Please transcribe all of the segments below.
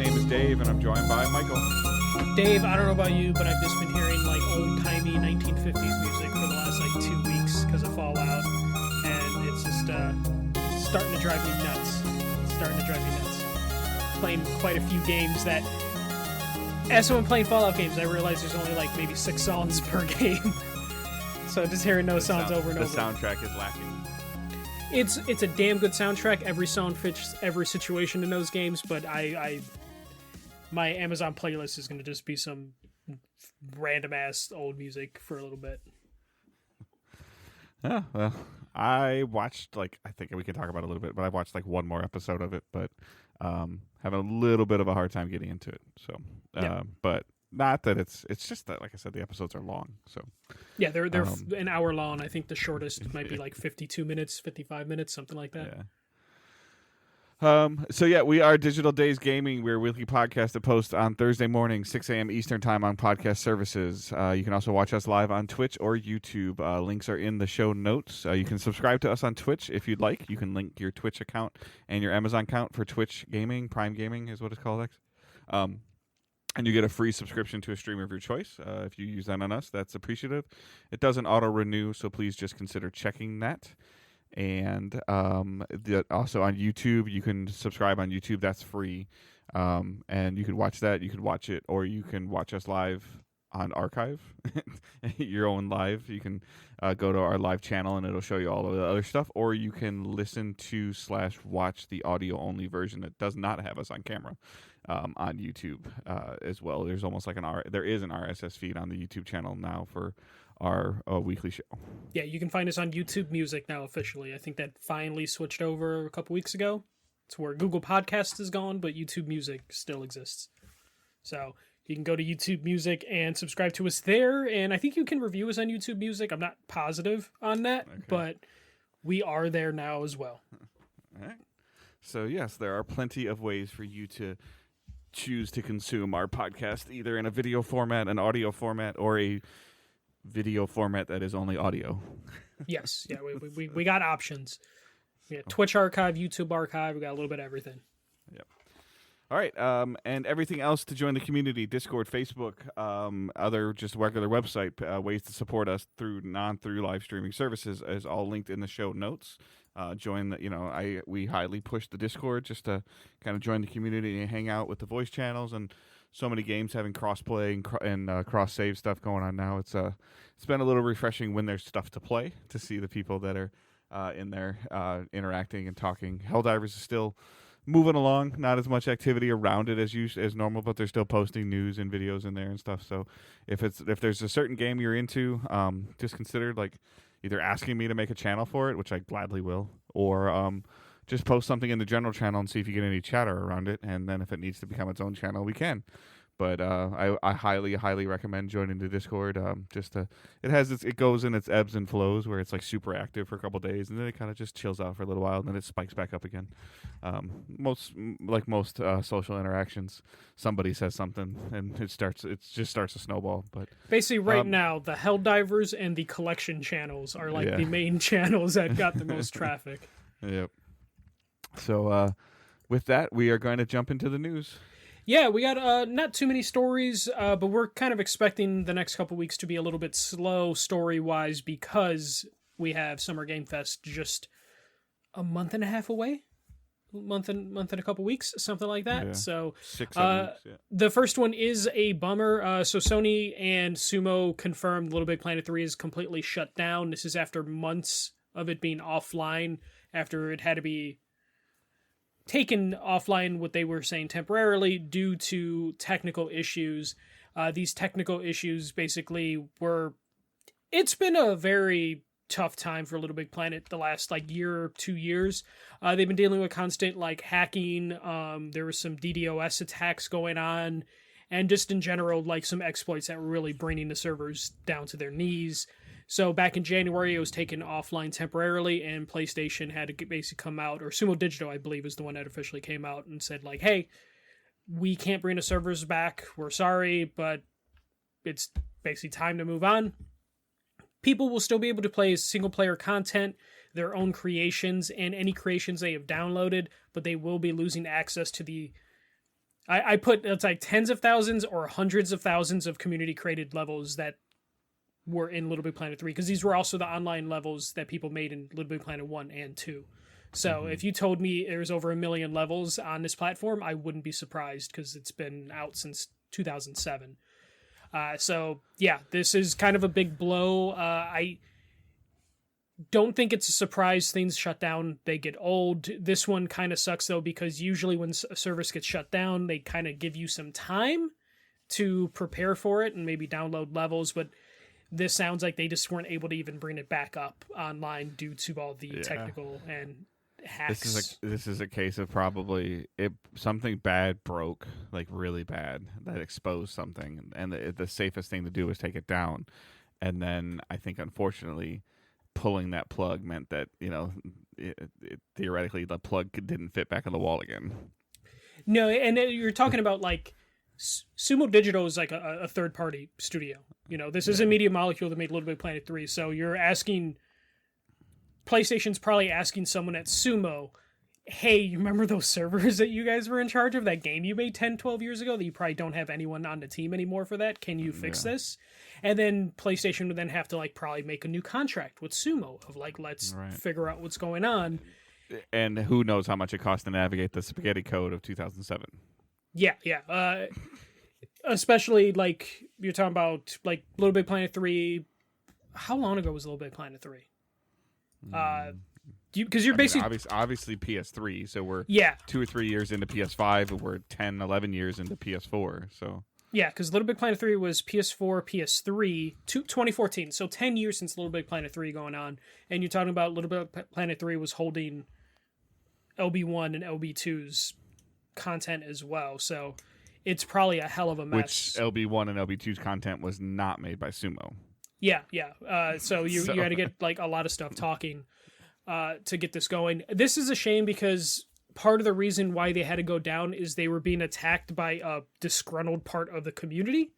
name is Dave, and I'm joined by Michael. Dave, I don't know about you, but I've just been hearing like old-timey 1950s music for the last like 2 weeks because of Fallout, and it's just starting to drive me nuts. Playing quite a few games that, as someone playing Fallout games, I realize there's only like maybe 6 songs per game. So just hearing those songs over and over. The soundtrack is lacking. It's a damn good soundtrack. Every song fits every situation in those games, but my Amazon playlist is going to just be some random ass old music for a little bit. Yeah, well, I watched I think we can talk about it a little bit, but I watched like one more episode of it, but having a little bit of a hard time getting into it. So, yeah. But not that it's just that, like I said, the episodes are long. So yeah, they're an hour long. I think the shortest might be like 52 minutes, 55 minutes, something like that. Yeah. So yeah, we are Digital Days Gaming. We're a weekly podcast that posts on Thursday morning, 6 a.m. Eastern time on podcast services. You can also watch us live on Twitch or YouTube. Links are in the show notes. You can subscribe to us on Twitch if you'd like. You can link your Twitch account and your Amazon account for Twitch Gaming. Prime Gaming is what it's called, X. And you get a free subscription to a streamer of your choice. If you use that on us, that's appreciative. It doesn't auto-renew, so please just consider checking that. And also on YouTube, you can subscribe on YouTube. That's free. And you can watch that. You can watch it, or you can watch us live on Archive, your own live. You can go to our live channel, and it'll show you all of the other stuff. Or you can listen to / watch the audio-only version that does not have us on camera. On YouTube as well. There's almost like there is an RSS feed on the YouTube channel now for our weekly show. Yeah, you can find us on YouTube Music now officially. I think that finally switched over a couple weeks ago. It's where Google Podcast is gone, but YouTube Music still exists. So you can go to YouTube Music and subscribe to us there, and I think you can review us on YouTube Music. I'm not positive on that, but we are there now as well. All right. So yes, there are plenty of ways for you to choose to consume our podcast, either in a video format, an audio format, or a video format that is only audio. Yes, yeah, we got options. Yeah, Twitch archive, YouTube archive, we got a little bit of everything. Yep. All right, and everything else to join the community, Discord, Facebook, other just regular website, ways to support us through live streaming services is all linked in the show notes. Join we highly push the Discord just to kind of join the community and hang out with the voice channels, and so many games having cross-play and cross-save stuff going on now. It's been a little refreshing when there's stuff to play to see the people that are in there interacting and talking. Helldivers is still moving along, not as much activity around it as normal, but they're still posting news and videos in there and stuff. So if there's a certain game you're into, just consider either asking me to make a channel for it, which I gladly will, or just post something in the general channel and see if you get any chatter around it, and then if it needs to become its own channel, we can. But I highly, highly recommend joining the Discord. It goes in its ebbs and flows where it's like super active for a couple days, and then it kind of just chills out for a little while, and then it spikes back up again. Most social interactions, somebody says something, and it just starts to snowball. But basically, right now, the Helldivers and the collection channels are the main channels that got the most traffic. Yep. So with that, we are going to jump into the news. Yeah, we got not too many stories, but we're kind of expecting the next couple weeks to be a little bit slow story-wise because we have Summer Game Fest just a month and a half away. Month and a couple weeks, something like that. Yeah. So 6 weeks, yeah. The first one is a bummer. So Sony and Sumo confirmed LittleBigPlanet 3 is completely shut down. This is after months of it being offline, after it had to be taken offline, what they were saying temporarily, due to technical issues. These technical issues basically it's been a very tough time for LittleBigPlanet the last year or 2 years. They've been dealing with constant hacking. There was some DDoS attacks going on, and just in general some exploits that were really bringing the servers down to their knees. So back in January, it was taken offline temporarily, and PlayStation had to basically come out, or Sumo Digital, I believe, is the one that officially came out and said, hey, we can't bring the servers back. We're sorry, but it's basically time to move on. People will still be able to play single-player content, their own creations, and any creations they have downloaded, but they will be losing access to the I put, it's like tens of thousands or hundreds of thousands of community created levels that were in Little Big Planet 3, because these were also the online levels that people made in Little Big Planet 1 and 2. So if you told me there's over 1 million levels on this platform, I wouldn't be surprised, because it's been out since 2007. So yeah, this is kind of a big blow. I don't think it's a surprise things shut down, they get old. This one kind of sucks though, because usually when a service gets shut down, they kind of give you some time to prepare for it and maybe download levels, but this sounds like they just weren't able to even bring it back up online due to all the technical and hacks. This is a case of probably something bad broke, like really bad, that exposed something, and the safest thing to do was take it down. And then I think, unfortunately, pulling that plug meant that, theoretically the plug didn't fit back on the wall again. No, and you're talking about like Sumo Digital is like a third party studio. This is a Media Molecule that made Little Big Planet 3. So you're asking, PlayStation's probably asking someone at Sumo, hey, you remember those servers that you guys were in charge of, that game you made 10, 12 years ago that you probably don't have anyone on the team anymore for that? Can you fix this? And then PlayStation would then have to like probably make a new contract with Sumo of like, let's figure out what's going on. And who knows how much it costs to navigate the spaghetti code of 2007. Yeah. Especially like you're talking about like Little Big Planet 3. How long ago was Little Big Planet 3? Because you're basically obviously PS3, so we're 2 or 3 years into PS5, and we're 10, 11 years into PS4. So yeah, because Little Big Planet 3 was PS4, PS3, 2014. So 10 years since Little Big Planet 3 going on, and you're talking about Little Big Planet 3 was holding LB1 and LB2's content as well. So it's probably a hell of a mess. Which LB1 and LB2's content was not made by Sumo. Yeah. So you had to get like a lot of stuff talking to get this going. This is a shame, because part of the reason why they had to go down is they were being attacked by a disgruntled part of the community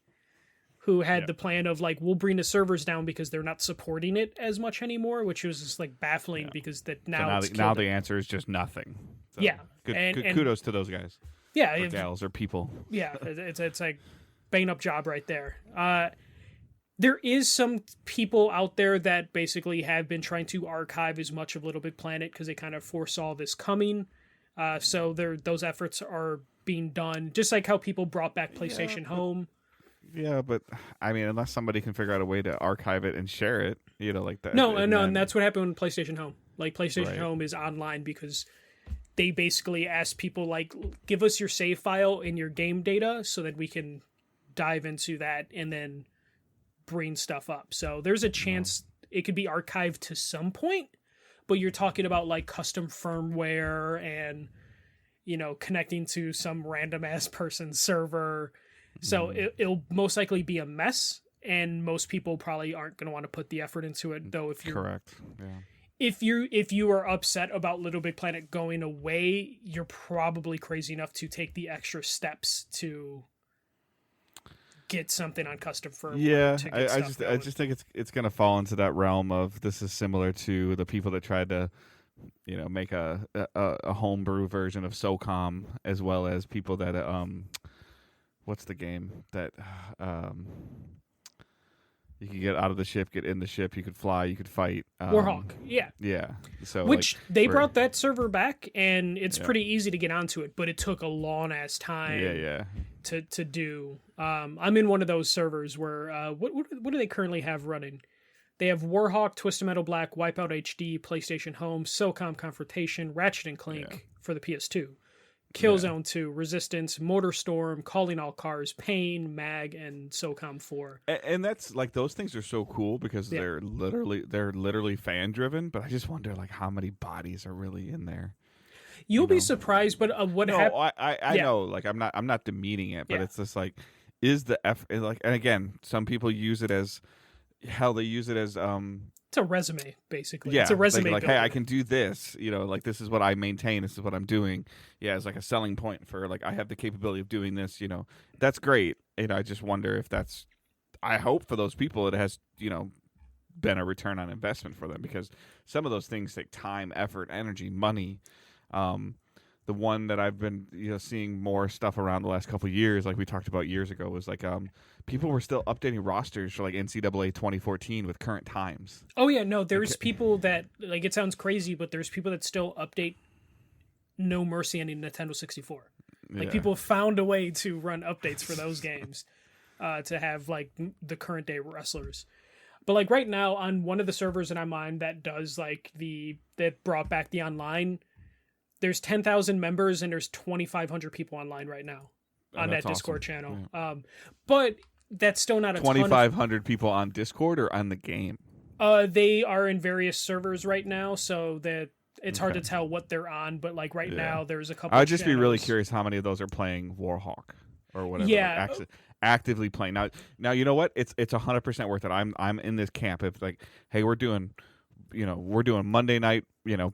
who had the plan of like, we'll bring the servers down because they're not supporting it as much anymore, which was just like baffling because that now the answer is just nothing. So good kudos to those guys. Yeah, or gals or people. Yeah, it's like bang up job right there. There is some people out there that basically have been trying to archive as much of Little Big Planet because they kind of foresaw this coming. So those efforts are being done, just like how people brought back PlayStation Home. Yeah, but I mean, unless somebody can figure out a way to archive it and share it, like that. No, and that's what happened with PlayStation Home. Like PlayStation Home is online because they basically asked people like, give us your save file and your game data so that we can dive into that and then bring stuff up. So there's a chance it could be archived to some point, but you're talking about like custom firmware and connecting to some random ass person's server. So it'll most likely be a mess, and most people probably aren't going to want to put the effort into it. Though if you're correct, if you are upset about Little Big Planet going away, you're probably crazy enough to take the extra steps to get something on custom firmware. Yeah, I just think it's going to fall into that realm of, this is similar to the people that tried to make a homebrew version of SOCOM, as well as people that what's the game that you could get out of the ship, get in the ship, you could fly, you could fight. Warhawk, yeah. So which they brought that server back, and it's pretty easy to get onto it, but it took a long ass time. To do. I'm in one of those servers where what do they currently have running? They have Warhawk, Twisted Metal Black, Wipeout HD, PlayStation Home, SOCOM Confrontation, Ratchet and Clank for the PS2. Killzone 2, Resistance, Motorstorm, Calling All Cars, Pain, Mag, and SOCOM 4. And that's like, those things are so cool because they're literally fan driven. But I just wonder like how many bodies are really in there. You'll be surprised, but what happened? I know, like I'm not demeaning it, but it's just like, is the like, and again, some people use it as they use it as it's a resume, basically. Yeah, it's a resume. Like hey, I can do this. Like this is what I maintain. This is what I'm doing. Yeah, it's like a selling point for like, I have the capability of doing this. That's great. And I just wonder if that's. I hope for those people it has been a return on investment for them, because some of those things take time, effort, energy, money. the one that I've been seeing more stuff around the last couple of years, like we talked about years ago, was like people were still updating rosters for like NCAA 2014 with current times. Oh yeah, no, there's people that, like, it sounds crazy, but there's people that still update No Mercy on a Nintendo 64. Like, people found a way to run updates for those games to have like the current day wrestlers. But like right now on one of the servers that I'm on that does like that brought back the online, there's 10,000 members and there's 2,500 people online right now on that Discord channel. Yeah. But that's still not a 2,500 people on Discord or on the game. They are in various servers right now, so that it's hard to tell what they're on. But like right now, there's a couple. I'd just be really curious how many of those are playing Warhawk or whatever. Yeah. Like actively playing now. You know what? It's 100% worth it. I'm in this camp. It's like, hey, we're doing Monday night,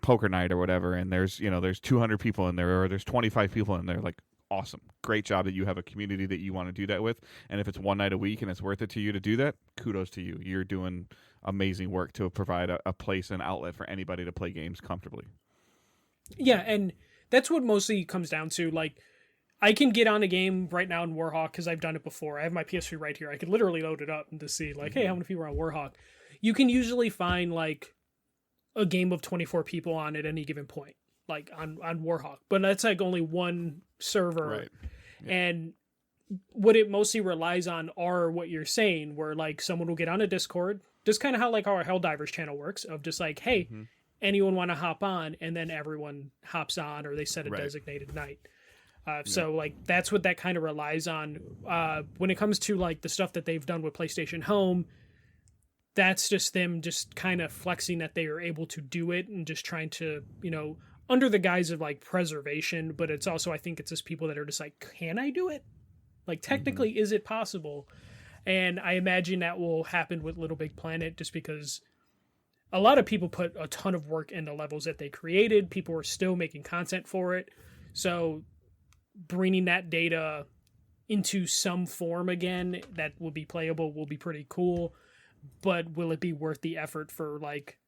poker night or whatever, and there's 200 people in there, or there's 25 people in there. Like, awesome, great job that you have a community that you want to do that with. And if it's one night a week and it's worth it to you to do that, kudos to you. You're doing amazing work to provide a place and outlet for anybody to play games comfortably. Yeah, and that's what mostly comes down to. Like, I can get on a game right now in Warhawk because I've done it before. I have my PS3 right here. I could literally load it up and to see like, hey, how many people are on Warhawk? You can usually find like a game of 24 people on at any given point, like on Warhawk. But that's like only one server. Right. Yeah. And what it mostly relies on are what you're saying, where like someone will get on a Discord, just kind of how like our Helldivers channel works, of just like, hey, anyone want to hop on? And then everyone hops on, or they set a designated night. So like that's what that kind of relies on. When it comes to like the stuff that they've done with PlayStation Home, that's just them just kind of flexing that they are able to do it and just trying to, under the guise of like preservation. But it's also, I think it's just people that are just like, can I do it? Like technically, is it possible? And I imagine that will happen with Little Big Planet, just because a lot of people put a ton of work into levels that they created. People are still making content for it. So bringing that data into some form again that will be playable will be pretty cool. But will it be worth the effort for like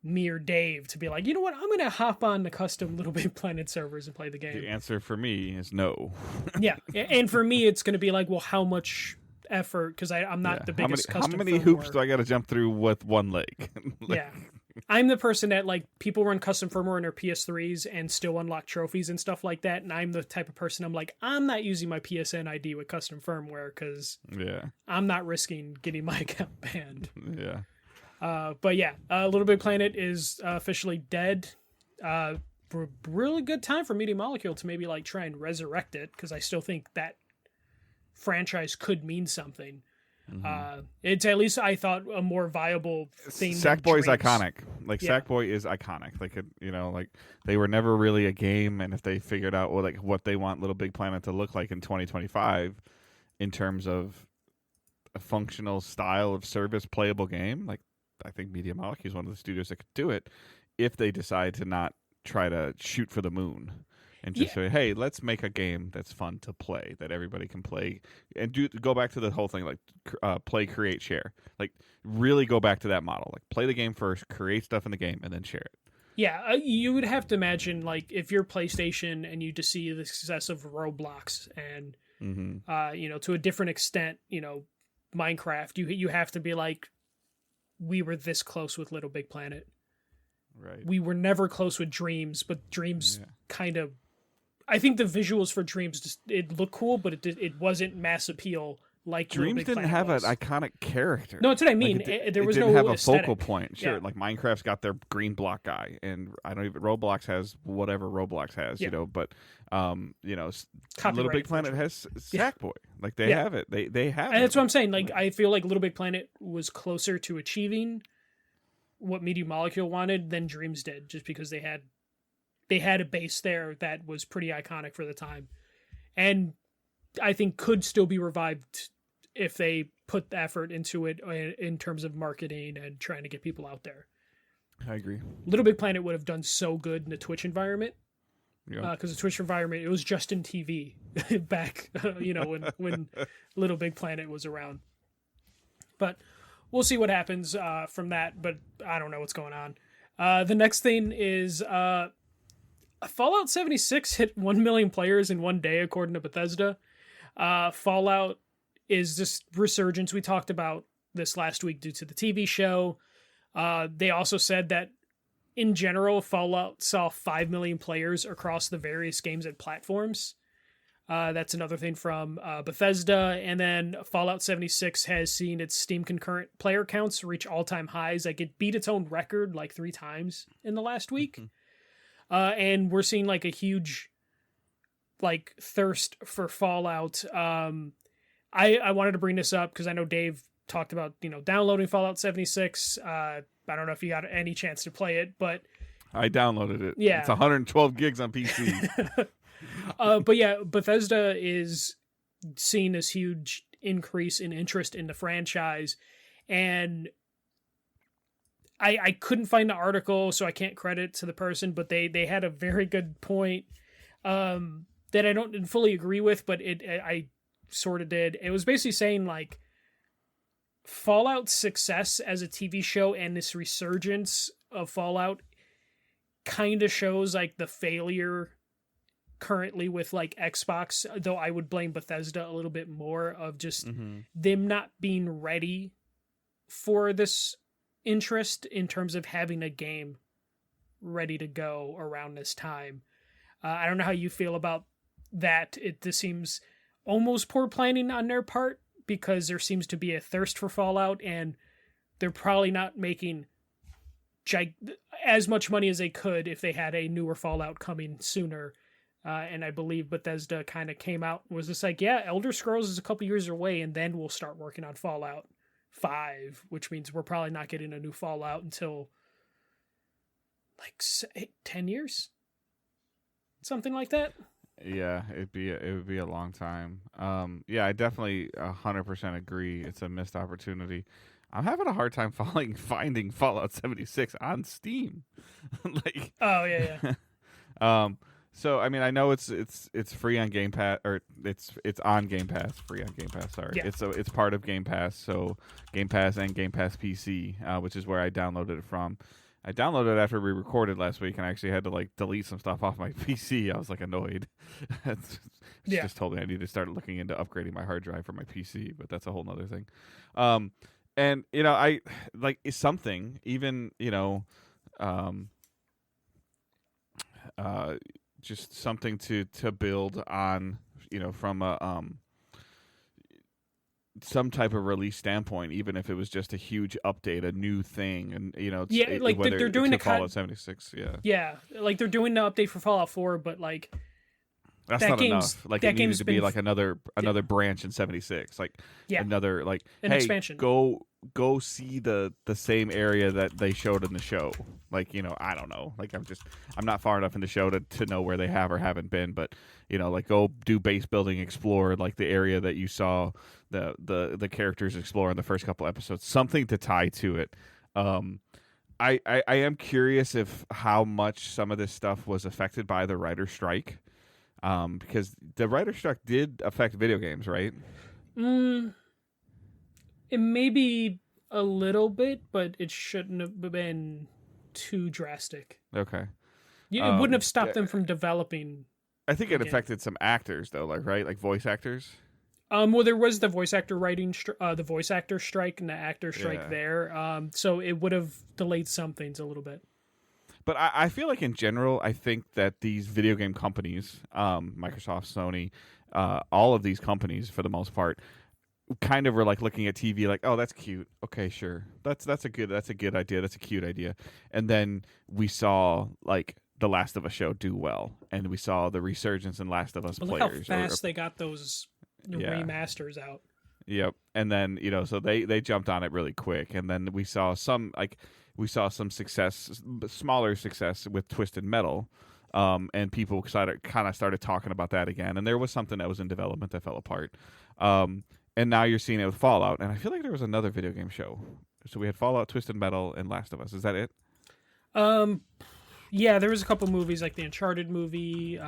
me or Dave to be like, you know what, I'm going to hop on the custom Little Big Planet servers and play the game? The answer for me is no. Yeah. And for me, it's going to be like, well, how much effort? Because I'm not the biggest custom How many hoops do I got to jump through with one leg? Yeah. I'm the person that like people run custom firmware in their PS3s and still unlock trophies and stuff like that. And I'm the type of person, I'm like, I'm not using my PSN ID with custom firmware because I'm not risking getting my account banned. Yeah. But yeah, Little Big Planet is officially dead. Really good time for Media Molecule to maybe like try and resurrect it, because I still think that franchise could mean something. It's at least, I thought, a more viable thing. Sackboy is iconic. Like Sackboy is iconic. Like like they were never really a game, and if they figured out what they want Little Big Planet to look like in 2025, in terms of a functional style of service playable game, like I think Media Molecule is one of the studios that could do it if they decide to not try to shoot for the moon. And just say, hey, let's make a game that's fun to play, that everybody can play, and go back to the whole thing, like play, create, share. Like really go back to that model. Like play the game first, create stuff in the game, and then share it. Yeah, you would have to imagine like if you're PlayStation and you just see the success of Roblox and to a different extent, Minecraft, you have to be like, we were this close with Little Big Planet. Right. We were never close with Dreams, but Dreams kind of. I think the visuals for Dreams it looked cool, but it wasn't mass appeal like Dreams didn't have an iconic character. No, that's what I mean. Like there was didn't no have a aesthetic. focal point. Sure, like Minecraft's got their green block guy, and Roblox has whatever Roblox has, But Little Big Planet has Sackboy. Like they have it. They have. And that's what I'm saying. Like I feel like Little Big Planet was closer to achieving what Media Molecule wanted than Dreams did, just because they had a base there that was pretty iconic for the time, and I think could still be revived if they put the effort into it in terms of marketing and trying to get people out there. I agree. Little Big Planet would have done so good in the Twitch environment, because the Twitch environment, it was Justin TV back, when Little Big Planet was around. But we'll see what happens from that. But I don't know what's going on. The next thing is Fallout 76 hit 1 million players in one day, according to Bethesda. Fallout is this resurgence. We talked about this last week due to the TV show. They also said that in general, Fallout saw 5 million players across the various games and platforms. That's another thing from Bethesda. And then Fallout 76 has seen its Steam concurrent player counts reach all-time highs. Like, it beat its own record like 3 times in the last week. And we're seeing like a huge like thirst for Fallout. I wanted to bring this up because I know Dave talked about, downloading Fallout 76. I don't know if you got any chance to play it, but I downloaded it. Yeah. It's 112 gigs on PC. But yeah, Bethesda is seeing this huge increase in interest in the franchise, and I couldn't find the article, so I can't credit to the person, but they had a very good point that I don't fully agree with, but I sort of did. It was basically saying like Fallout's success as a TV show and this resurgence of Fallout kind of shows like the failure currently with like Xbox, though I would blame Bethesda a little bit more of just them not being ready for this interest in terms of having a game ready to go around this time. I don't know how you feel about that. This seems almost poor planning on their part because there seems to be a thirst for Fallout and they're probably not making as much money as they could if they had a newer Fallout coming sooner. And I believe Bethesda kind of came out and was just like, yeah, Elder Scrolls is a couple years away and then we'll start working on Fallout 5, which means we're probably not getting a new Fallout until like 10 years, something like that. Yeah, it would be a long time. Yeah, I definitely 100% agree. It's a missed opportunity. I'm having a hard time finding Fallout 76 on Steam. Like, oh yeah. So I mean, I know it's free on Game Pass, or it's on Game Pass, free on Game Pass. Sorry, Yeah. It's part of Game Pass. So Game Pass and Game Pass PC, which is where I downloaded it from. I downloaded it after we recorded last week, and I actually had to like delete some stuff off my PC. I was like annoyed. Just told me I need to start looking into upgrading my hard drive for my PC, but that's a whole nother thing. And I like is something even just something to build on, from a some type of release standpoint, even if it was just a huge update, a new thing, and like they're doing the Fallout 76, yeah, like they're doing the update for Fallout 4, but like that's that not game's, enough. Like that it needed game's to be been like another branch in 76, like another like an hey, expansion. Go see the same area that they showed in the show. Like, I don't know. Like I'm not far enough in the show to know where they have or haven't been, but like go do base building, explore like the area that you saw the characters explore in the first couple episodes. Something to tie to it. I am curious if how much some of this stuff was affected by the writer's strike. Because the writer's strike did affect video games, right? It may be a little bit, but it shouldn't have been too drastic. Okay. It wouldn't have stopped them from developing. I think it affected some actors, though, like voice actors. Well, there was the voice actor the voice actor strike and the actor strike there. So it would have delayed some things a little bit. But I feel like in general, I think that these video game companies, Microsoft, Sony, all of these companies for the most part, kind of were like looking at TV like, oh, that's cute. Okay, sure. That's a good idea. That's a cute idea. And then we saw like the Last of Us show do well, and we saw the resurgence in Last of Us but players. Look how fast they got those remasters out. Yep. And then so they jumped on it really quick, and then we saw some success, smaller success with Twisted Metal, and people kind of started talking about that again. And there was something that was in development that fell apart. And now you're seeing it with Fallout. And I feel like there was another video game show. So we had Fallout, Twisted Metal, and Last of Us. Is that it? Yeah, there was a couple movies like the Uncharted movie.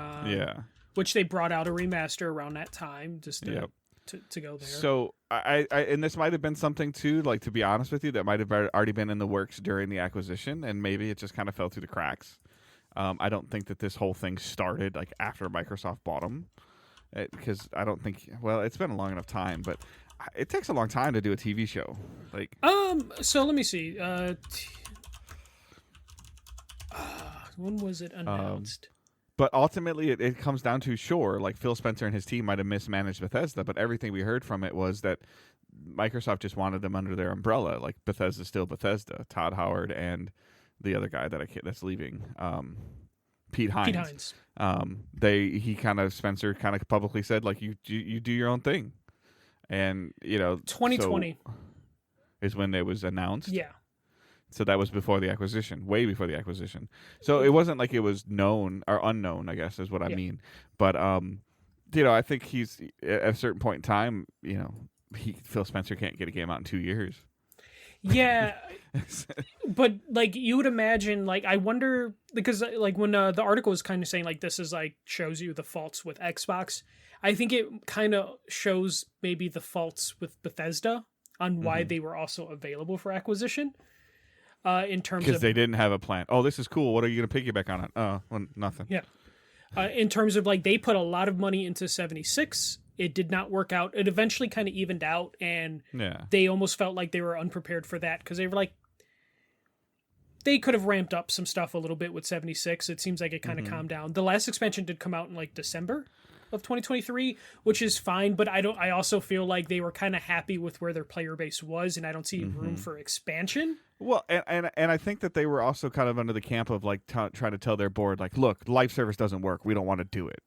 Which they brought out a remaster around that time just to go there. So I and this might have been something too, like, to be honest with you, that might have already been in the works during the acquisition, and maybe it just kind of fell through the cracks. I don't think that this whole thing started like after Microsoft bought them, because I don't think. Well, it's been a long enough time, but it takes a long time to do a TV show. Like, so let me see. When was it announced? But ultimately, it comes down to, sure, like Phil Spencer and his team might have mismanaged Bethesda, but everything we heard from it was that Microsoft just wanted them under their umbrella. Like, Bethesda's still Bethesda. Todd Howard and the other guy that's leaving, Pete Hines. Spencer kind of publicly said, like, you do your own thing, and 2020 is when it was announced. Yeah. So that was before the acquisition, way before the acquisition. So it wasn't like it was known or unknown, I guess, is what I mean. But I think he's at a certain point in time, Phil Spencer can't get a game out in 2 years. Yeah, but like you would imagine, like I wonder, because like when the article was kind of saying like this is like shows you the faults with Xbox, I think it kind of shows maybe the faults with Bethesda on why they were also available for acquisition. In terms of, because they didn't have a plan. Oh, this is cool. What are you going to piggyback on it? Oh, well, nothing. Yeah. In terms of like they put a lot of money into 76. It did not work out. It eventually kind of evened out, and they almost felt like they were unprepared for that because they were like, they could have ramped up some stuff a little bit with 76. It seems like it kind of calmed down. The last expansion did come out in like December of 2023, which is fine, but I also feel like they were kind of happy with where their player base was, and I don't see room for expansion. Well, and I think that they were also kind of under the camp of like trying to tell their board, like, look, live service doesn't work. We don't want to do it.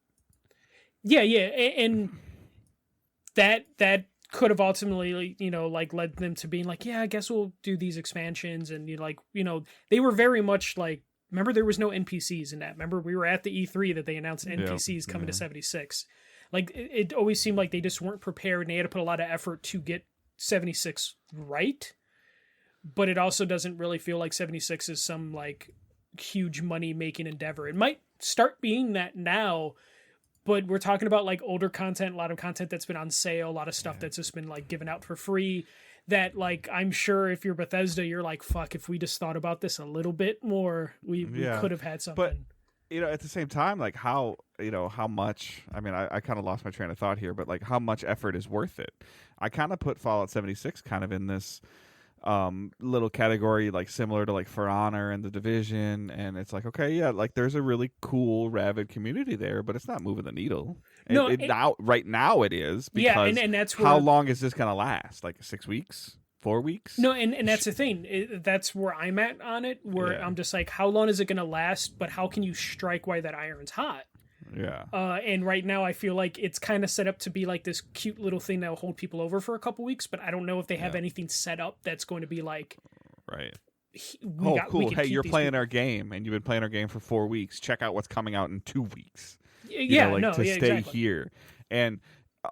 Yeah, and that could have ultimately, like led them to being like, yeah, I guess we'll do these expansions, and they were very much like, remember there was no NPCs in that. Remember we were at the E3 that they announced NPCs coming to 76. Like it always seemed like they just weren't prepared, and they had to put a lot of effort to get 76 right. But it also doesn't really feel like 76 is some like huge money making endeavor. It might start being that now, but we're talking about like older content, a lot of content that's been on sale, a lot of stuff that's just been like given out for free. That like I'm sure if you're Bethesda, you're like, fuck, if we just thought about this a little bit more, we could have had something. But at the same time, like how much, I mean, I kind of lost my train of thought here, but like how much effort is worth it? I kind of put Fallout 76 kind of in this little category, like similar to like For Honor and The Division, and it's like, okay, yeah, like there's a really cool rabid community there, but it's not moving the needle. Right now it is, because and that's where, how long is this gonna last? Like 6 weeks, 4 weeks? No, and that's the thing. That's where I'm at on it, where I'm just like, how long is it gonna last? But how can you strike while that iron's hot? Yeah. And right now I feel like it's kind of set up to be like this cute little thing that will hold people over for a couple weeks, but I don't know if they have anything set up that's going to be like, right. Cool. Hey, you're playing our game, and you've been playing our game for 4 weeks. Check out what's coming out in 2 weeks. Stay exactly. here. And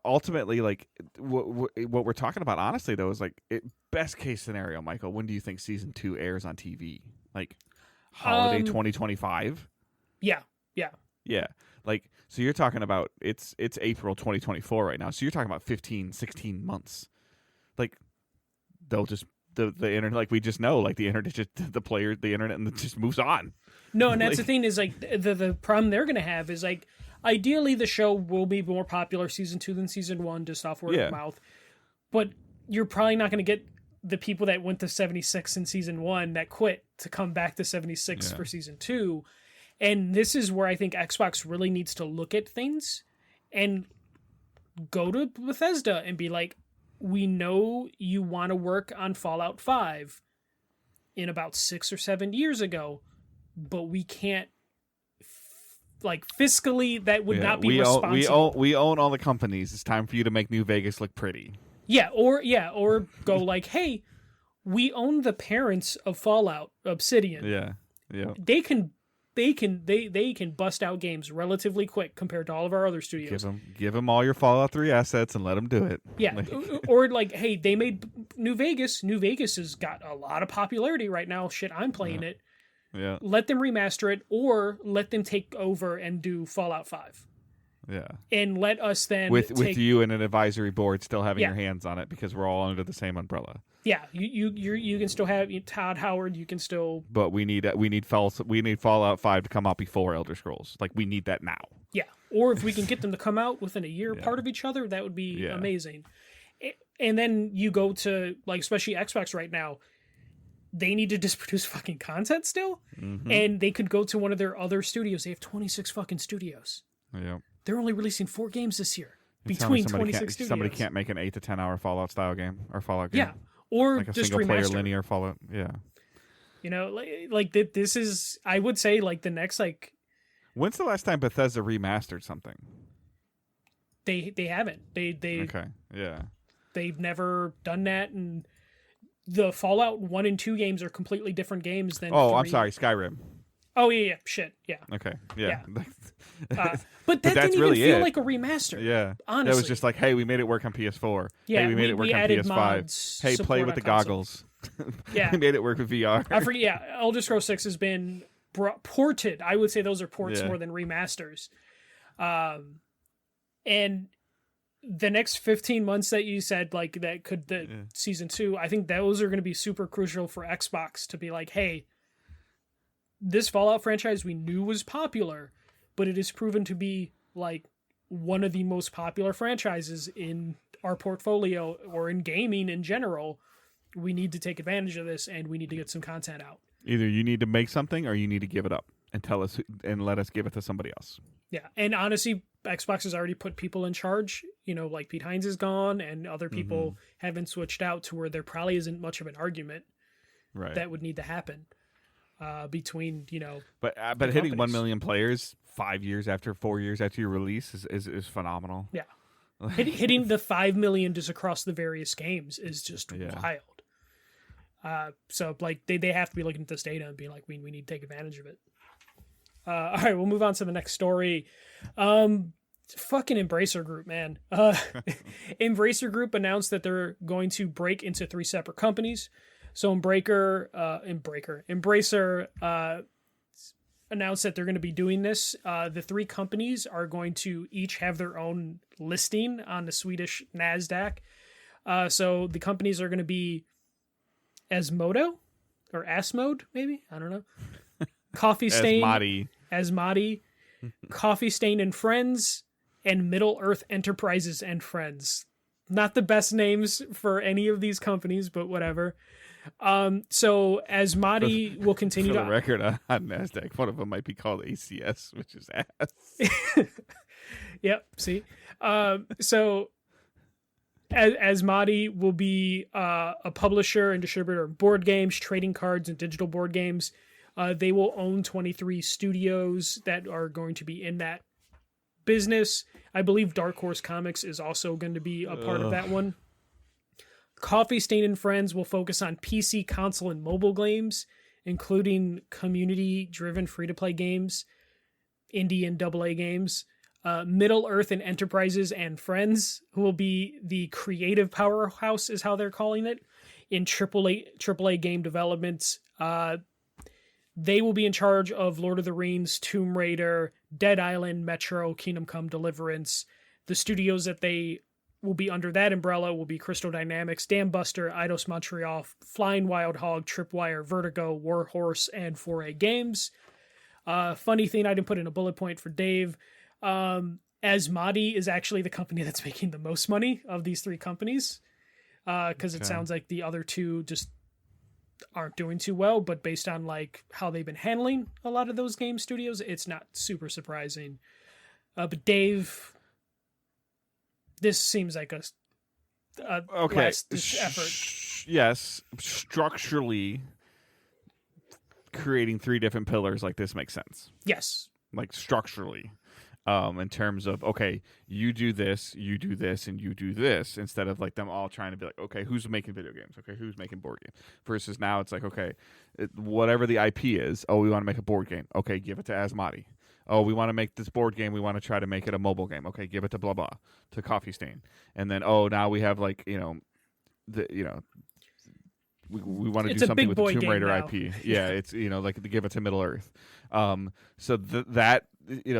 ultimately, like what we're talking about, honestly, though, is like best case scenario, Michael. When do you think season 2 airs on TV? Like holiday 2025? Yeah. Like, so you're talking about it's April 2024 right now. So you're talking about 15, 16 months. Like they'll just the internet, like we just know, like the internet just the internet and just moves on. No, and that's the thing is like the problem they're gonna have is like ideally the show will be more popular season 2 than season 1, just off word of mouth. But you're probably not gonna get the people that went to 76 in season 1 that quit to come back to 76 for season 2. And this is where I think Xbox really needs to look at things and go to Bethesda and be like, we know you want to work on Fallout 5 in about 6 or 7 years ago, but we can't, like fiscally, that would not be responsible. We own all the companies. It's time for you to make New Vegas look pretty. Or go like, hey, we own the parents of Fallout, Obsidian. Yeah. They can bust out games relatively quick compared to all of our other studios. Give them all your Fallout 3 assets and let them do it. Yeah, or like, hey, they made New Vegas. New Vegas has got a lot of popularity right now. Shit, I'm playing it. Yeah. Let them remaster it, or let them take over and do Fallout 5. Yeah. And let us then with you and an advisory board still having Yeah. your hands on it because we're all under the same umbrella. Yeah, you can still have Todd Howard. You can still. But we need Fallout 5 to come out before Elder Scrolls. Like, we need that now. Yeah, or if we can get them to come out within a year Yeah. apart of each other, that would be Yeah. amazing. And then you go to, like, especially Xbox right now, they need to just produce fucking content still, and they could go to one of their other studios. They have 26 fucking studios. Yeah. They're only releasing 4 games this year You tell me between 26 studios. Somebody can't make an 8 to 10 hour Fallout style game or Fallout game. Yeah, or like a just single player remaster. linear Fallout. Yeah. You know, like this is, I would say, like the next, like, When's the last time Bethesda remastered something? they haven't they Okay. Yeah. they've never done that, and the Fallout 1 and 2 games are completely different games than. Oh, I'm 3. sorry, Skyrim. Oh yeah, shit, yeah. Okay. Yeah. But that that's didn't really even feel it. like a remaster. Yeah. Honestly. That was just like, hey, we made it work on PS4. Yeah, hey, we made it work on added PS5. mods, Hey, play support with on the console. goggles. Yeah. We made it work with VR. I forget. Yeah, Elder Scrolls 6 has been ported. I would say those are ports Yeah. more than remasters. And the next 15 months that you said, like, that could season 2, I think those are going to be super crucial for Xbox to be like, hey, this Fallout franchise we knew was popular, but it has proven to be like one of the most popular franchises in our portfolio or in gaming in general. We need to take advantage of this, and we need to get some content out. Either you need to make something or you need to give it up and tell us and let us give it to somebody else. Yeah, and honestly, Xbox has already put people in charge. You know, like Pete Hines is gone, and other people have been switched out to where there probably isn't much of an argument Right. that would need to happen between, you know. But hitting 1 million players 4 years after your release is phenomenal. Yeah. Hitting the 5 million just across the various games is just wild. So like they have to be looking at this data and being like, we need to take advantage of it. All right, we'll move on to the next story. Fucking Embracer Group, man. Embracer Group announced that they're going to break into 3 separate companies. So Embracer announced that they're going to be doing this. The 3 companies are going to each have their own listing on the Swedish NASDAQ. So the companies are going to be Asmodo or Asmode, maybe? I don't know. Coffee Stain. Asmodi. Coffee Stain and Friends, and Middle Earth Enterprises and Friends. Not the best names for any of these companies, but whatever. So Asmodi will continue For to the record, on NASDAQ, one of them might be called ACS, which is ass. Yep. See, so Asmodi will be a publisher and distributor of board games, trading cards, and digital board games. They will own 23 studios that are going to be in that business. I believe Dark Horse Comics is also going to be a part of that one. Coffee Stain and Friends will focus on PC, console, and mobile games, including community-driven free-to-play games, indie and AA games. Middle Earth and Enterprises and Friends, who will be the creative powerhouse, is how they're calling it, in AAA game developments. They will be in charge of Lord of the Rings, Tomb Raider, Dead Island, Metro, Kingdom Come Deliverance. The studios that they will be under that umbrella will be Crystal Dynamics, Dam Buster, Eidos Montreal, Flying Wild Hog, Tripwire, Vertigo, Warhorse, and 4A Games. Funny thing I didn't put in a bullet point for Dave. Asmodi is actually the company that's making the most money of these 3 companies, because it sounds like the other 2 just aren't doing too well, but based on like how they've been handling a lot of those game studios, it's not super surprising. But Dave, this seems like a last effort. Yes, structurally creating 3 different pillars like this makes sense. Yes. Like structurally. In terms of, okay, you do this, and you do this, instead of like them all trying to be like, okay, who's making video games? Okay, who's making board games? Versus now it's like, okay, whatever the IP is, oh, we want to make a board game. Okay, give it to Asmodi. Oh, we want to make this board game. We want to try to make it a mobile game. Okay, give it to blah blah, to Coffee Stain. And then, oh, now we have like, we want to It's do a something big with the boy Tomb game Raider now. IP. Yeah, it's like to give it to Middle Earth. So that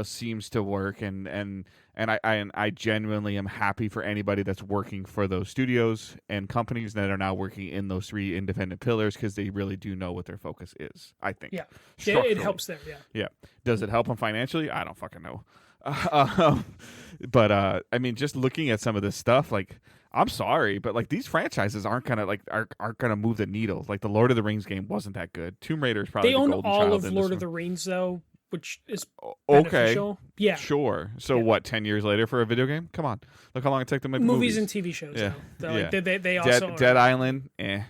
seems to work, and I genuinely am happy for anybody that's working for those studios and companies that are now working in those 3 independent pillars, because they really do know what their focus is. I think. Yeah, it Structurally. helps them. Yeah. Yeah. Does it help them financially? I don't fucking know. But I mean, just looking at some of this stuff, like, I'm sorry, but like these franchises aren't gonna move the needle. Like the Lord of the Rings game wasn't that good. Tomb Raider is probably They the own golden all child of in Lord this of the one. Rings though, which is Okay, beneficial. Yeah. sure. So Yeah. what? 10 years later for a video game? Come on, look how long it took to make the Movies movies. and TV shows. Yeah. Though. Yeah. Like, they also Dead are, Island, Yeah.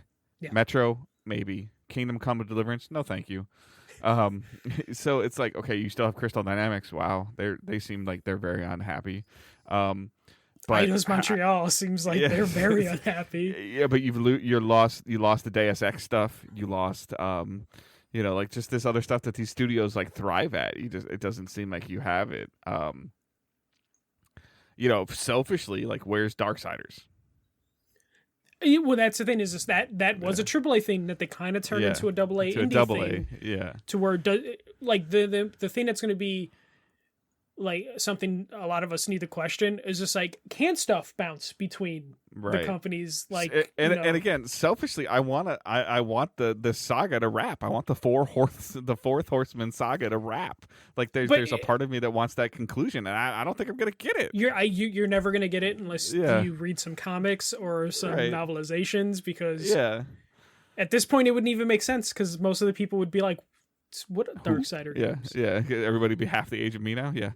Metro, maybe. Kingdom Come of Deliverance, no, thank you. So it's like, okay, you still have Crystal Dynamics. Wow, they seem like they're very unhappy. But Eidos Montreal seems like they're very unhappy. Yeah, but you lost the Deus Ex stuff. You lost like just this other stuff that these studios like thrive at. It doesn't seem like you have it. Selfishly, like, where's Darksiders? Well, that's the thing is that was a AAA thing that they kind of turned into a AA indie thing. Yeah. To where like the thing that's going to be like something a lot of us need to question is just like, can stuff bounce between the companies? Like, and again, selfishly, I want the saga to wrap. I want the fourth horseman saga to wrap. Like there's a part of me that wants that conclusion, and I don't think I'm gonna get it. You're never gonna get it unless you read some comics or some novelizations, because at this point it wouldn't even make sense, because most of the people would be like, what Darksider games? Yeah. Everybody be half the age of me now. Yeah.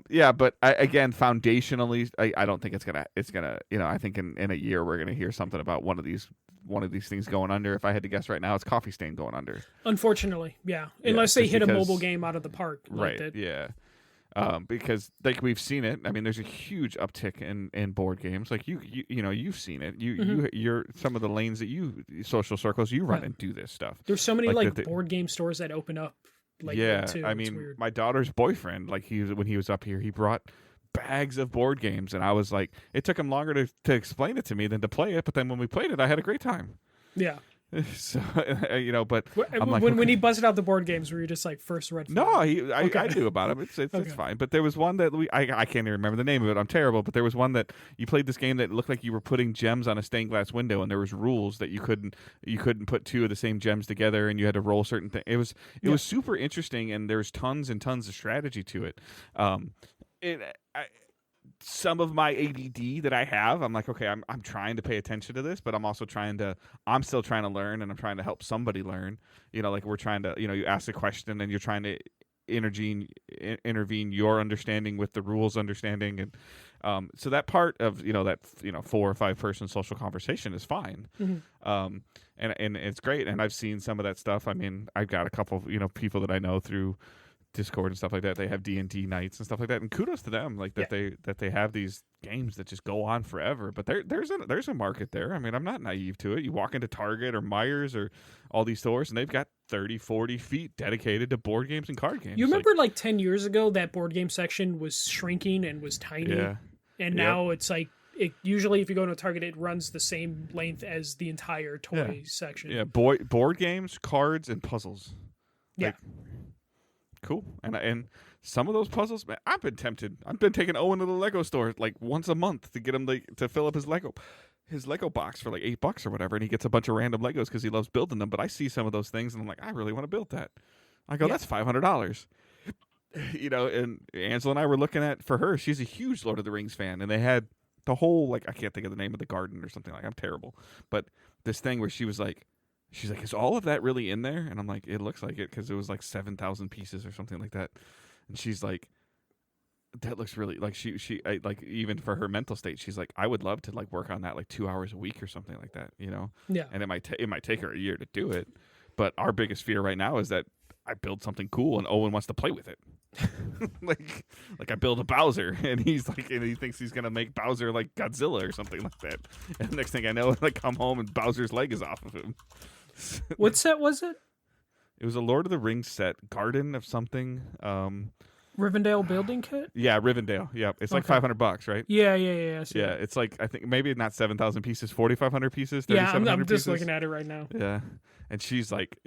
Yeah. But again, foundationally, I don't think it's gonna. I think in a year we're gonna hear something about one of these things going under. If I had to guess right now, it's Coffee Stain going under. Unfortunately, yeah. Unless they hit a mobile game out of the park, like right? Yeah. Because like we've seen it. I mean, there's a huge uptick in board games. Like you've seen it. You're some of the lanes that social circles you run and do this stuff. There's so many like board game stores that open up. Like, too. I mean, my daughter's boyfriend, like when he was up here, he brought bags of board games, and I was like, it took him longer to explain it to me than to play it. But then when we played it, I had a great time. Yeah. So but I'm when he busted out the board games, were you just like first red flag? No, I knew about him. It's fine. But there was one that I can't even remember the name of it. I'm terrible. But there was one that you played this game that looked like you were putting gems on a stained glass window, and there was rules that you couldn't put 2 of the same gems together, and you had to roll certain things. It was super interesting, and there's tons and tons of strategy to it. Some of my ADD that I have, I'm like, okay, I'm trying to pay attention to this, but I'm also I'm still trying to learn, and I'm trying to help somebody learn. Like we're trying to, you ask a question and you're trying to intervene your understanding with the rules understanding, and so that part of 4 or 5 person social conversation is fine. And it's great, and I've seen some of that stuff. I mean, I've got a couple people that I know through Discord and stuff like that. They have D&D nights and stuff like that, and kudos to them, like that they have these games that just go on forever. But there's a market there. I mean, I'm not naive to it. You walk into Target or Myers or all these stores, and they've got 30-40 feet dedicated to board games and card games. You remember like 10 years ago that board game section was shrinking and was tiny, and now it's like, usually if you go to a Target, it runs the same length as the entire toy section. Yeah, board games, cards, and puzzles. Yeah. Cool. And some of those puzzles, man, I've been tempted. I've been taking Owen to the Lego store like once a month to get him to fill up his Lego box for like $8 or whatever, and he gets a bunch of random Legos because he loves building them. But I see some of those things, and I'm like, I really want to build that. I go, that's $500. And Angela and I were looking at, for her, she's a huge Lord of the Rings fan, and they had the whole, like, I can't think of the name of the garden or something, like, I'm terrible. But this thing where she's like, is all of that really in there? And I'm like, it looks like it, because it was like 7,000 pieces or something like that. And she's like, that looks really, like, like, even for her mental state, she's like, I would love to like work on that like 2 hours a week or something like that, Yeah. And it might take her a year to do it. But our biggest fear right now is that I build something cool and Owen wants to play with it. like I build a Bowser, and he thinks he's gonna make Bowser like Godzilla or something like that. And next thing I know, I come home and Bowser's leg is off of him. What set was it? It was a Lord of the Rings set, Garden of something. Rivendell building kit? Yeah, Rivendell. Yeah, it's like Okay. $500, right? Yeah. I see Yeah, that. it's like, I think maybe not 7,000 pieces, 4,500 pieces, Yeah, 3,700 I'm just pieces. looking at it right now. Yeah, and she was like,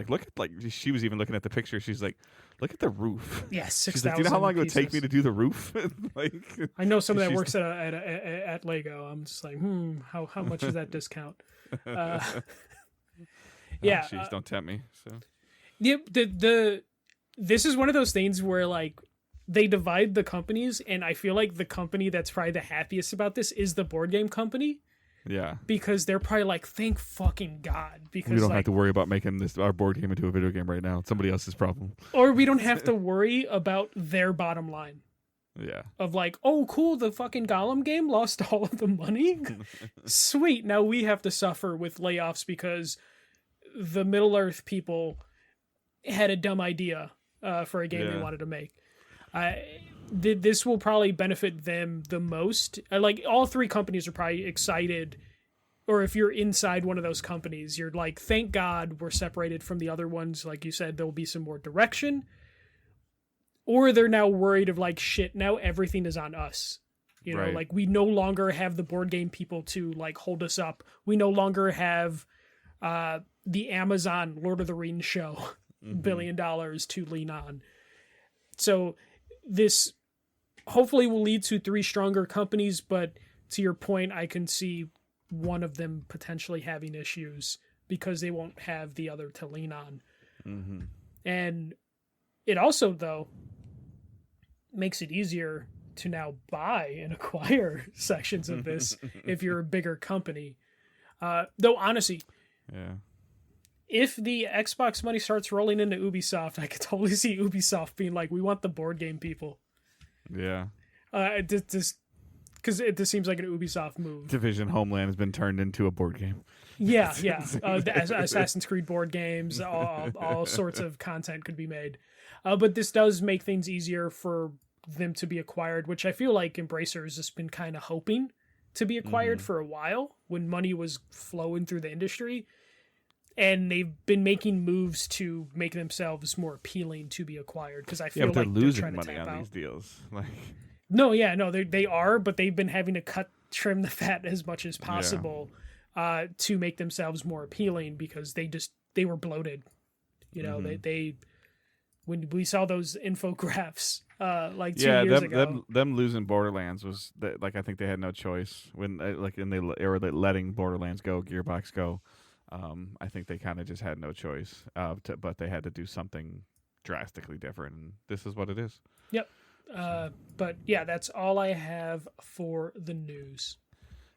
look at, like, she was even looking at the picture. She's like, look at the roof. Yeah, She's like, do you know how 6,000 long it would take me pieces. to do the roof? Like, I know someone that she's- works at Lego. I'm just like, how much is that discount? Yeah, jeez, don't tempt me. So this is one of those things where like they divide the companies, and I feel like the company that's probably the happiest about this is the board game company, yeah, because they're probably like, thank fucking God, because we don't like, have to worry about making our board game into a video game right now. It's somebody else's problem. or we don't have to worry about their bottom line Yeah, of like, oh cool, the fucking Gollum game lost all of the money. Sweet, now we have to suffer with layoffs because the Middle Earth people had a dumb idea for a game they Yeah. wanted to make. This will probably benefit them the most. Like all three companies are probably excited, or if you're inside one of those companies, you're like, thank God we're separated from the other ones. Like you said, there'll be some more direction. Or they're now worried of like, shit, now everything is on us. You know, Right. like we no longer have the board game people to like hold us up. We no longer have the Amazon Lord of the Rings show $1 billion to lean on. So this hopefully will lead to three stronger companies, but to your point, I can see one of them potentially having issues because they won't have the other to lean on. Mm-hmm. And it also, though, makes it easier to now buy and acquire sections of this if you're a bigger company. Though, honestly, Yeah. if the Xbox money starts rolling into Ubisoft, I could totally see Ubisoft being like, we want the board game people. Yeah. Because this seems like an Ubisoft move. Division Homeland has been turned into a board game. Yeah. The Assassin's Creed board games, all sorts of content could be made. But this does make things easier for them to be acquired, which I feel like Embracer has just been kind of hoping to be acquired for a while when money was flowing through the industry. And they've been making moves to make themselves more appealing to be acquired, because I feel Yeah, but like they're losing trying to money tap on out. these deals. Like, No, they are, but they've been having to trim the fat as much as possible to make themselves more appealing, because they were bloated. You know, they when we saw those infographics like 2 years ago. them losing Borderlands was like, I think they had no choice when they were letting Borderlands go, Gearbox go. I think they kind of just had no choice, but they had to do something drastically different, and this is what it is. Yep. But yeah, that's all I have for the news.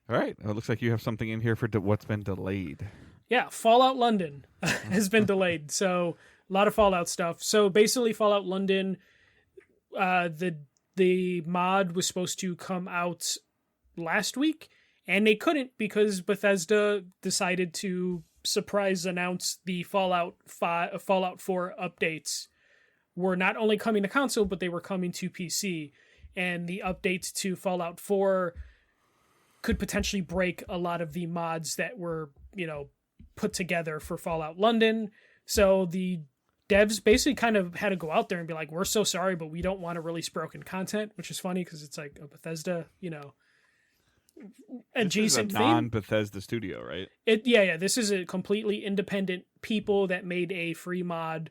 All right. It looks like you have something in here for what's been delayed. Yeah, Fallout London has been delayed. So a lot of Fallout stuff. So basically, Fallout London, the mod was supposed to come out last week, and they couldn't because Bethesda decided to surprise announce the Fallout 4 updates were not only coming to console, but they were coming to PC. And the updates to Fallout 4 could potentially break a lot of the mods that were, put together for Fallout London. So the devs basically kind of had to go out there and be like, we're so sorry, but we don't want to release broken content, which is funny because it's like a Bethesda, adjacent this is a thing. non-Bethesda studio, right? This is a completely independent people that made a free mod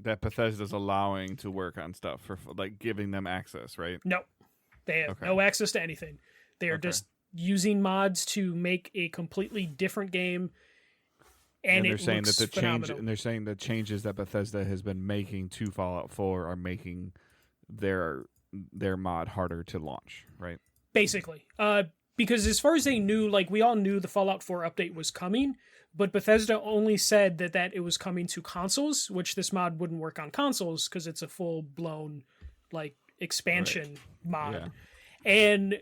That Bethesda's allowing to work on stuff for like giving them access, right? No, they have Okay. no access to anything. They are Okay. just using mods to make a completely different game, and they're it saying looks that phenomenal. they're saying the changes that Bethesda has been making to Fallout 4 are making their mod harder to launch, right? Basically, because as far as they knew, like we all knew the Fallout 4 update was coming, but Bethesda only said that it was coming to consoles, which this mod wouldn't work on consoles because it's a full blown like expansion mod. Yeah. And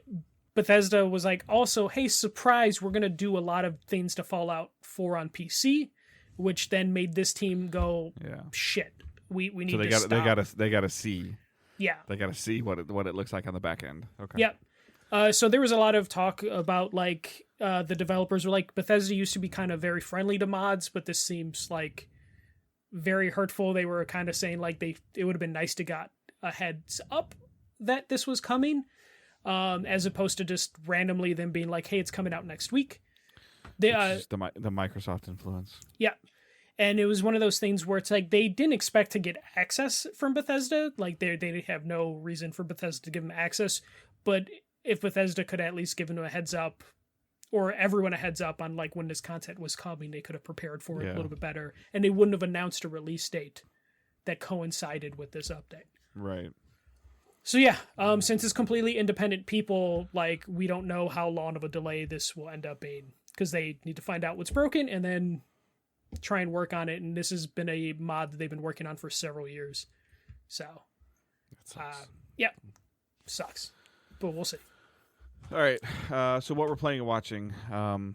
Bethesda was like, also, hey, surprise, we're gonna do a lot of things to Fallout 4 on PC, which then made this team go, Yeah. shit, we need So to stop. they gotta see. Yeah. They gotta see what it looks like on the back end. Okay. Yep. So there was a lot of talk about like the developers were like, Bethesda used to be kind of very friendly to mods, but this seems like very hurtful. They were kind of saying like it would have been nice to got a heads up that this was coming, as opposed to just randomly them being like, hey, it's coming out next week. They It's just the Microsoft influence. Yeah. And it was one of those things where it's like they didn't expect to get access from Bethesda. Like they have no reason for Bethesda to give them access. But if Bethesda could at least give them a heads up, or everyone a heads up on like when this content was coming, they could have prepared for it a little bit better. And they wouldn't have announced a release date that coincided with this update. Right. So yeah, since it's completely independent people, like we don't know how long of a delay this will end up being, because they need to find out what's broken and then try and work on it. And this has been a mod that they've been working on for several years. So, That sucks. Yeah, sucks, but we'll see. All right. So what we're playing and watching, I'm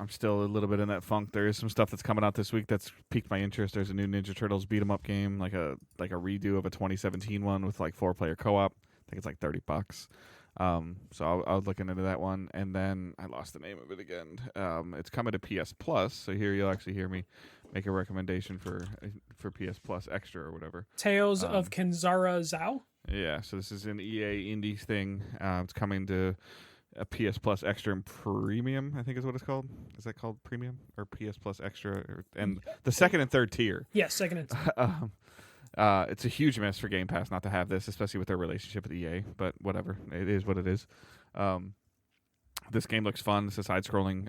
still a little bit in that funk. There is some stuff that's coming out this week that's piqued my interest. There's a new Ninja Turtles beat 'em up game, like a redo of a 2017 one with like 4-player co-op. I think it's like $30. So I was looking into that one, and then I lost the name of it again. It's coming to PS Plus, so here you'll actually hear me make a recommendation for PS Plus Extra or whatever. Tales of Kenzara Zao. Yeah, so this is an EA Indies thing. It's coming to a PS Plus Extra and Premium, I think is what it's called. Is that called Premium or PS Plus Extra? And the second and third tier. Yes, second and third. It's a huge miss for Game Pass not to have this, especially with their relationship with EA, but whatever. It is what it is. This game looks fun. It's a side-scrolling,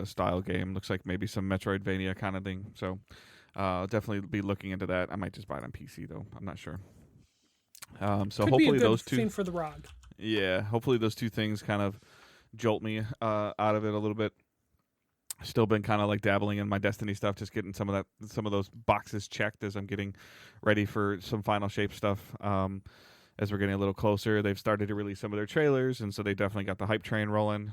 style game. Looks like maybe some Metroidvania kind of thing. So I'll definitely be looking into that. I might just buy it on PC, though. I'm not sure. So Could hopefully be a good those two... thing for the ROG. Yeah, hopefully those two things kind of jolt me out of it a little bit. Still been kind of like dabbling in my Destiny stuff, just getting some of those boxes checked as I'm getting ready for some Final Shape stuff. As we're getting a little closer, they've started to release some of their trailers, and so they definitely got the hype train rolling.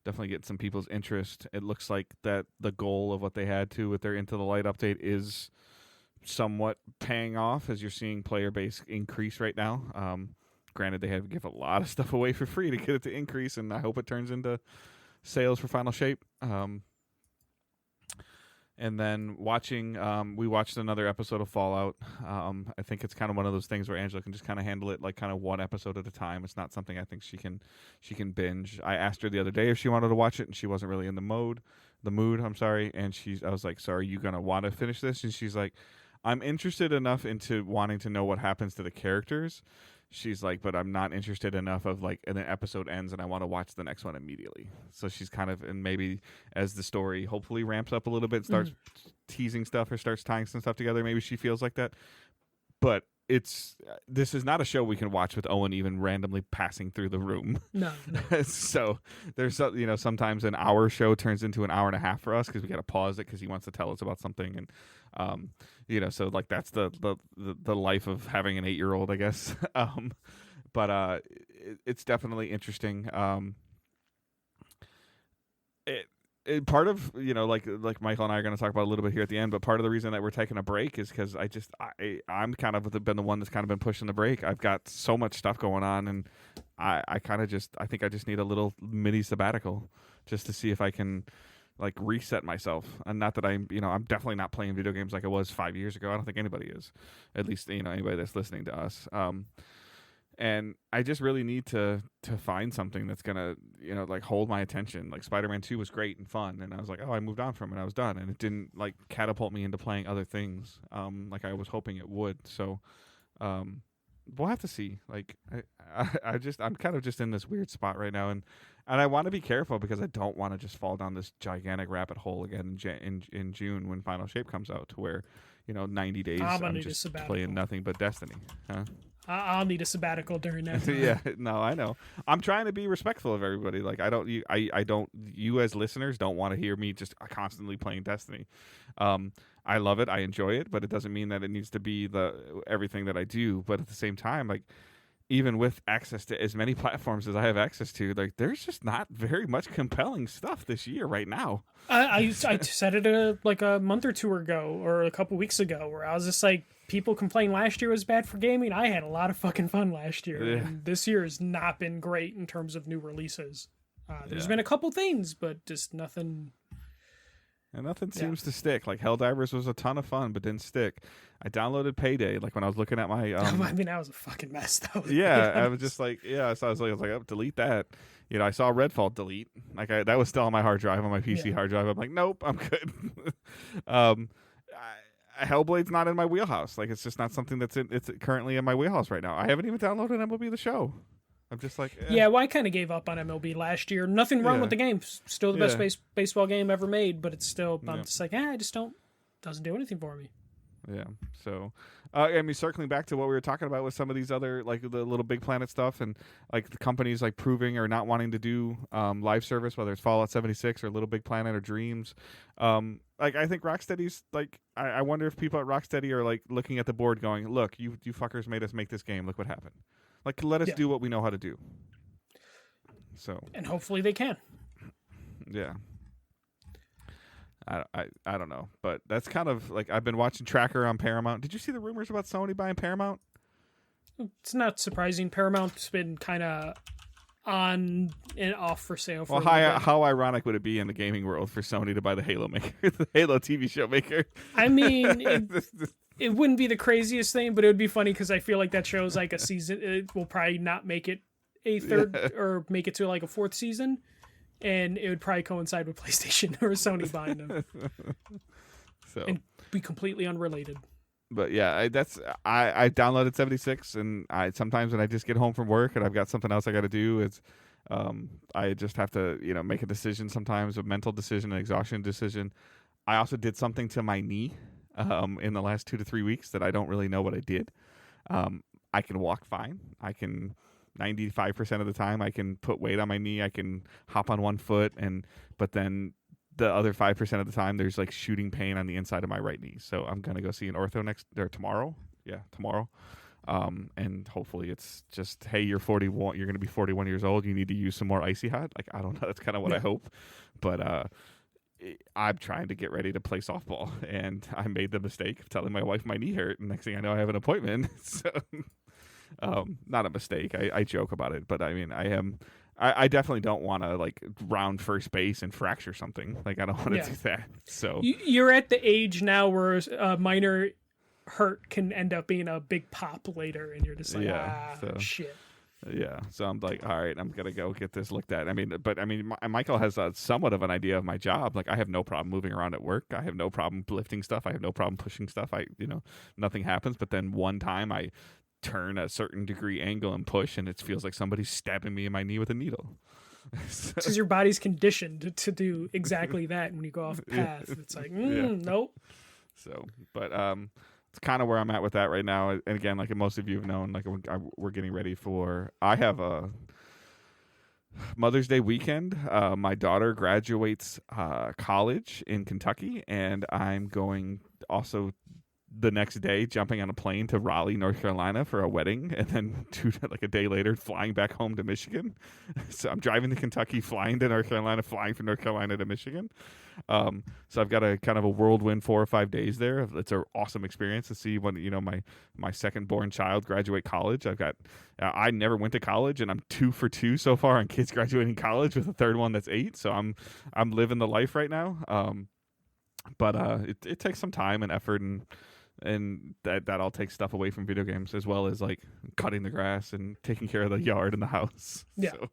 Definitely getting some people's interest. It looks like that the goal of what they had to with their Into the Light update is somewhat paying off, as you're seeing player base increase right now. Granted, they had to give a lot of stuff away for free to get it to increase, and I hope it turns into sales for Final Shape. And then we watched another episode of Fallout. I think it's kind of one of those things where Angela can just kind of handle it like kind of one episode at a time. It's not something I think she can binge. I asked her the other day if she wanted to watch it, and she wasn't really in the mood. And I was like, so are you gonna want to finish this? And she's like, I'm interested enough into wanting to know what happens to the characters. She's like, but I'm not interested enough of like, and the episode ends and I want to watch the next one immediately. So she's kind of, and maybe as the story hopefully ramps up a little bit, starts teasing stuff or starts tying some stuff together, maybe she feels like that. But this is not a show we can watch with Owen even randomly passing through the room. No. So there's, sometimes an hour show turns into an hour and a half for us because we got to pause it because he wants to tell us about something. And, so like that's the life of having an 8-year-old, I guess. But it's definitely interesting. Part of, like Michael and I are going to talk about a little bit here at the end, but part of the reason that we're taking a break is because I'm kind of been the one that's kind of been pushing the break. I've got so much stuff going on, and I think I just need a little mini sabbatical just to see if I can like reset myself. And not that I'm definitely not playing video games like I was 5 years ago. I don't think anybody is, at least, anybody that's listening to us. And I just really need to find something that's gonna, like hold my attention. Like Spider-Man 2 was great and fun, and I was like, oh, I moved on from it. I was done, and it didn't like catapult me into playing other things, like I was hoping it would. So, we'll have to see. Like, I'm kind of just in this weird spot right now, and I want to be careful because I don't want to just fall down this gigantic rabbit hole again in June when Final Shape comes out, to where 90 days I'm just playing nothing but Destiny, huh? I'll need a sabbatical during that time. Yeah, no, I know. I'm trying to be respectful of everybody. Like, you as listeners don't want to hear me just constantly playing Destiny. I love it. I enjoy it, but it doesn't mean that it needs to be everything that I do. But at the same time, like, even with access to as many platforms as I have access to, like, there's just not very much compelling stuff this year right now. I said it a month or two ago, or a couple weeks ago, where I was just like, people complained last year was bad for gaming. I had a lot of fucking fun last year. Yeah. And this year has not been great in terms of new releases. There's been a couple things, but just nothing And nothing seems to stick. Like Helldivers was a ton of fun, but didn't stick. I downloaded Payday. Like when I was looking at my, I mean, that was a fucking mess. Though. yeah, I was just like, so I was like, oh, delete that. I saw Redfall delete. Like that was still on my hard drive, on my PC hard drive. I'm like, nope, I'm good. Hellblade's not in my wheelhouse. Like it's just not something it's currently in my wheelhouse right now. I haven't even downloaded MLB The Show. I'm just like, yeah, well, I kind of gave up on MLB last year. Nothing wrong with the game. Still the best baseball game ever made, but it's still, I'm just like, I just doesn't do anything for me. Yeah. So, I mean, circling back to what we were talking about with some of these other, like the Little Big Planet stuff, and like the companies like proving or not wanting to do live service, whether it's Fallout 76 or Little Big Planet or Dreams. Like I think Rocksteady's like, I wonder if people at Rocksteady are like looking at the board going, look, you fuckers made us make this game. Look what happened. Like, let us do what we know how to do. So, and hopefully they can. Yeah. I don't know, but that's kind of like I've been watching Tracker on Paramount. Did you see the rumors about Sony buying Paramount? It's not surprising. Paramount's been kind of on and off for sale. For how ironic would it be in the gaming world for Sony to buy the Halo maker, the Halo TV show maker? I mean, it wouldn't be the craziest thing, but it would be funny because I feel like that show's like a season. It will probably not make it a third or make it to like a fourth season. And it would probably coincide with PlayStation or Sony buying them. So and be completely unrelated. But yeah, I downloaded 76, and I sometimes when I just get home from work and I've got something else I got to do, it's I just have to make a decision sometimes, a mental decision, an exhaustion decision. I also did something to my knee in the last 2 to 3 weeks that I don't really know what I did. I can walk fine. I can 95% of the time I can put weight on my knee. I can hop on one foot, but then the other 5% of the time there's like shooting pain on the inside of my right knee. So I'm gonna go see an ortho tomorrow. Yeah, tomorrow. And hopefully it's just, hey, you're 41. You're gonna be 41 years old. You need to use some more Icy Hot. Like I don't know. That's kind of what I hope. But I'm trying to get ready to play softball, and I made the mistake of telling my wife my knee hurt. And next thing I know, I have an appointment. So. Not a mistake. I joke about it, but I mean, I definitely don't want to like round first base and fracture something. Like I don't want to do that. So you're at the age now where a minor hurt can end up being a big pop later, and you're just like, shit. Yeah, so I'm like, all right, I'm gonna go get this looked at. I mean, Michael has somewhat of an idea of my job. Like, I have no problem moving around at work. I have no problem lifting stuff. I have no problem pushing stuff. Nothing happens. But then one time I turn a certain degree angle and push, and it feels like somebody's stabbing me in my knee with a needle. Because your body's conditioned to do exactly that when you go off the path. It's like, nope. So, but it's kind of where I'm at with that right now. And again, like most of you have known, like we're getting ready for. I have a Mother's Day weekend. My daughter graduates college in Kentucky, and I'm going also the next day jumping on a plane to Raleigh, North Carolina for a wedding, and then like a day later flying back home to Michigan. So I'm driving to Kentucky, flying to North Carolina, flying from North Carolina to Michigan. So I've got a kind of a whirlwind 4 or 5 days there. It's an awesome experience to see when my second born child graduate college. I never went to college, and I'm 2 for 2 so far on kids graduating college, with a third one that's 8. So I'm living the life right now. But it takes some time and effort, and that all takes stuff away from video games, as well as like cutting the grass and taking care of the yard and the house. Yeah. So,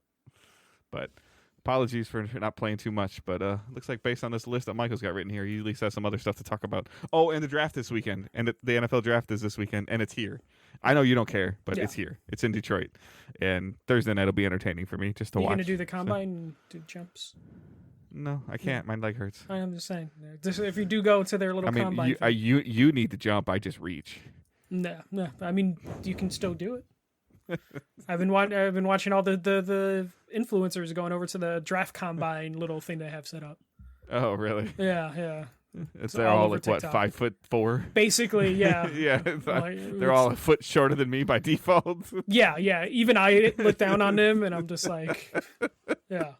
but apologies for not playing too much, but looks like based on this list that Michael's got written here, he at least has some other stuff to talk about. Oh, and the draft this weekend, and the NFL draft is this weekend, and it's here. I know you don't care, but it's here. It's in Detroit, and Thursday night will be entertaining for me just to watch. You gonna do the combine and do jumps? No, I can't. My leg hurts. I'm just saying. If you do go to their little combine, you need to jump. I just reach. No. I mean, you can still do it. I've been watching all the influencers going over to the draft combine little thing they have set up. Oh, really? Yeah. They're all like TikTok. What, 5'4"? Basically, yeah. Yeah, they're all a foot shorter than me by default. Yeah. Even I look down on them, and I'm just like, yeah.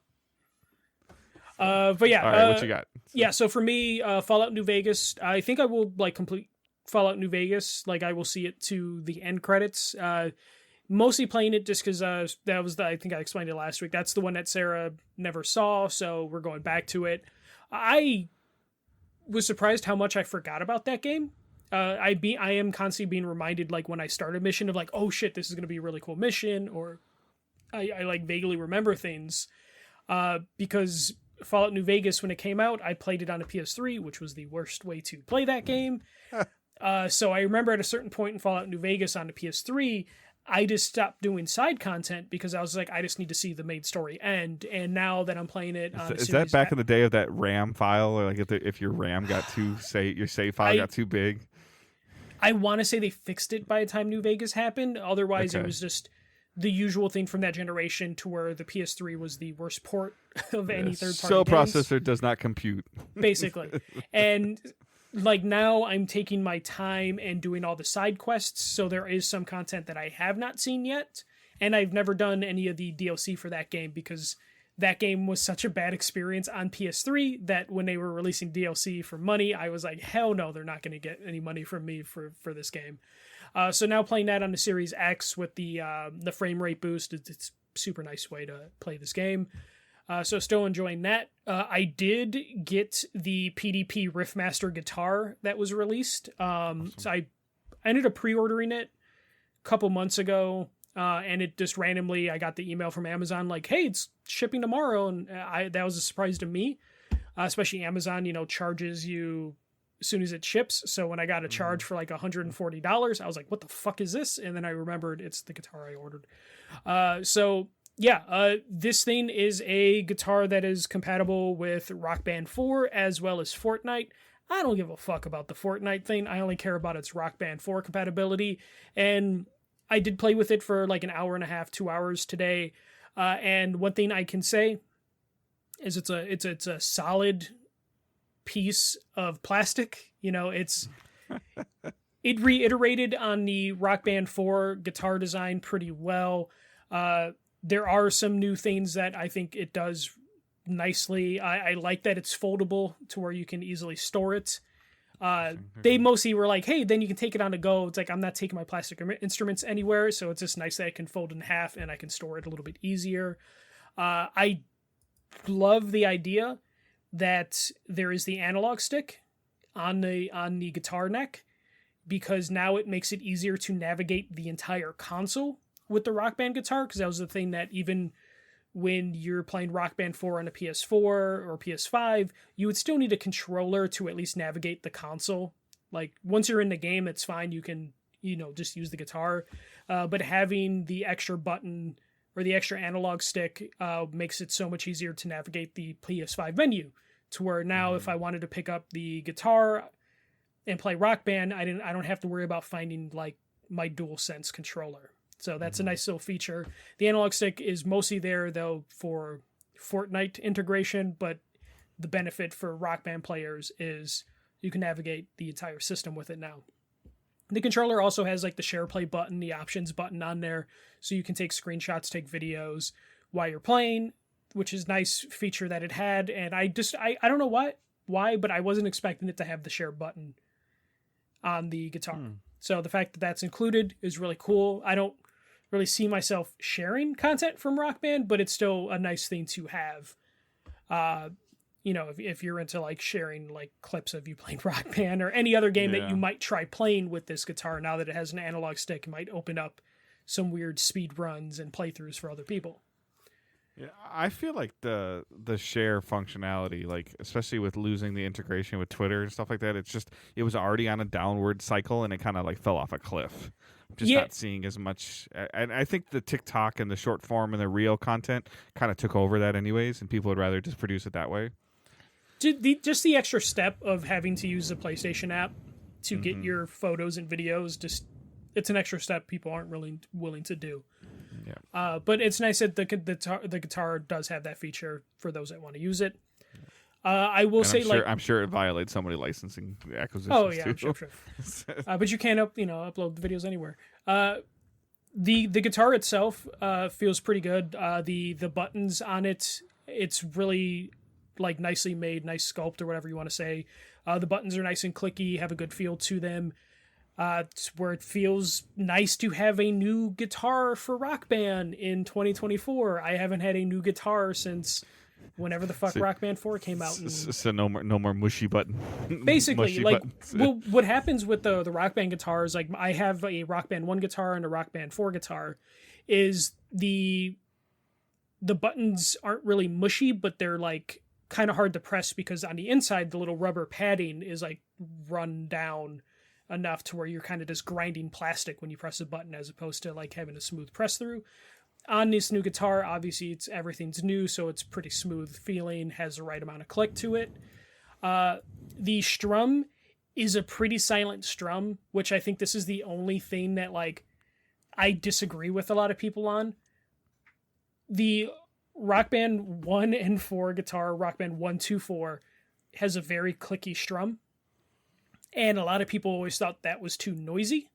But yeah. All right, what you got? Yeah, so for me, Fallout New Vegas, I think I will like complete Fallout New Vegas. Like I will see it to the end credits. Mostly playing it just because that was I think I explained it last week. That's the one that Sarah never saw, so we're going back to it. I was surprised how much I forgot about that game. I am constantly being reminded, like, when I start a mission of like, oh shit, this is going to be a really cool mission, or I like vaguely remember things. Because Fallout New Vegas, when it came out, I played it on a PS3, which was the worst way to play that game. So I remember at a certain point in Fallout New Vegas on the PS3, I just stopped doing side content because I was like, I just need to see the main story end. And now that I'm playing it, is that back in the day of that RAM file, or like if your RAM got your save file got too big? I want to say they fixed it by the time New Vegas happened. Otherwise, It was just the usual thing from that generation, to where the PS3 was the worst port of any third-party games. Processor does not compute, basically. And like now I'm taking my time and doing all the side quests, so there is some content that I have not seen yet, and I've never done any of the DLC for that game because that game was such a bad experience on PS3 that when they were releasing DLC for money, I was like, hell no, they're not going to get any money from me for this game. So now playing that on the Series X with the frame rate boost, it's a super nice way to play this game. So still enjoying that. I did get the PDP Riffmaster Guitar that was released. Awesome. So I ended up pre-ordering it a couple months ago, and it just randomly, I got the email from Amazon like, hey, it's shipping tomorrow, and that was a surprise to me. Especially Amazon, charges you as soon as it ships. So when I got a charge for like $140, I was like, what the fuck is this? And then I remembered it's the guitar I ordered. This thing is a guitar that is compatible with Rock Band 4 as well as Fortnite. I don't give a fuck about the Fortnite thing. I only care about its Rock Band 4 compatibility. And I did play with it for like an hour and a half, 2 hours today. And one thing I can say is it's a solid piece of plastic. It reiterated on the Rock Band 4 guitar design pretty well. There are some new things that I think it does nicely. I like that it's foldable to where you can easily store it. They mostly were like, hey, then you can take it on the go. It's like, I'm not taking my plastic instruments anywhere, so it's just nice that it can fold in half and I can store it a little bit easier. I love the idea that there is the analog stick on the guitar neck, because now it makes it easier to navigate the entire console with the Rock Band guitar, because that was the thing that even when you're playing Rock Band 4 on a PS4 or PS5, you would still need a controller to at least navigate the console. Like, once you're in the game, it's fine. You can, just use the guitar. But having the extra button or the extra analog stick makes it so much easier to navigate the PS5 menu, to where now if I wanted to pick up the guitar and play Rock Band, I don't have to worry about finding like my DualSense controller. So that's a nice little feature. The analog stick is mostly there, though, for Fortnite integration, but the benefit for Rock Band players is you can navigate the entire system with it now. The controller also has like the share play button, the options button on there, so you can take screenshots, take videos while you're playing, which is a nice feature that it had. And I don't know why, but I wasn't expecting it to have the share button on the guitar. So the fact that that's included is really cool. I don't really see myself sharing content from Rock Band, but it's still a nice thing to have. If you're into like sharing like clips of you playing Rock Band or any other game that you might try playing with this guitar, now that it has an analog stick, it might open up some weird speed runs and playthroughs for other people. Yeah, I feel like the share functionality, like especially with losing the integration with Twitter and stuff like that, it was already on a downward cycle and it kind of like fell off a cliff. I'm just not seeing as much. And I think the TikTok and the short form and the reel content kind of took over that anyways, and people would rather just produce it that way. Just the extra step of having to use the PlayStation app to get your photos and videos, it's an extra step people aren't really willing to do. Yeah. But it's nice that the guitar does have that feature for those that want to use it. I will say, I'm sure it violates so many licensing acquisitions. Oh yeah, too. I'm sure. But you can upload the videos anywhere. The guitar itself feels pretty good. The buttons on it's really like nicely made, nice sculpt or whatever you want to say. The buttons are nice and clicky, have a good feel to them. It's where it feels nice to have a new guitar for Rock Band in 2024. I haven't had a new guitar since whenever the fuck So- Rock Band 4 came out. So no more mushy button. Basically, mushy like, buttons. well, what happens with the Rock Band guitars, like I have a Rock Band 1 guitar and a Rock Band 4 guitar, is the buttons aren't really mushy, but they're like kind of hard to press because on the inside the little rubber padding is like run down enough to where you're kind of just grinding plastic when you press a button as opposed to like having a smooth press through. On this new guitar, obviously everything's new, so it's pretty smooth feeling, has the right amount of click to it. The strum is a pretty silent strum, which I think this is the only thing that like I disagree with a lot of people on. The Rock Band 1 and 4 guitar, Rock Band 1, 2, 4, has a very clicky strum. And a lot of people always thought that was too noisy.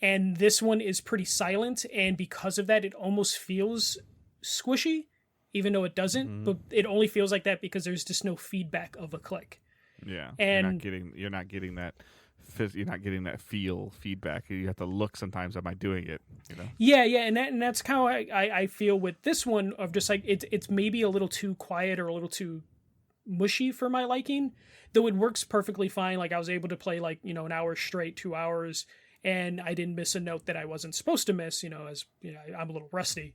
And this one is pretty silent, and because of that, it almost feels squishy, even though it doesn't. But it only feels like that because there's just no feedback of a click. Yeah, And you're not getting that feedback. You have to look sometimes. Am I doing it? You know. yeah, and that's how I feel with this one, of just like it's maybe a little too quiet or a little too mushy for my liking. Though it works perfectly fine. Like I was able to play like an hour straight, 2 hours. And I didn't miss a note that I wasn't supposed to miss, as I'm a little rusty.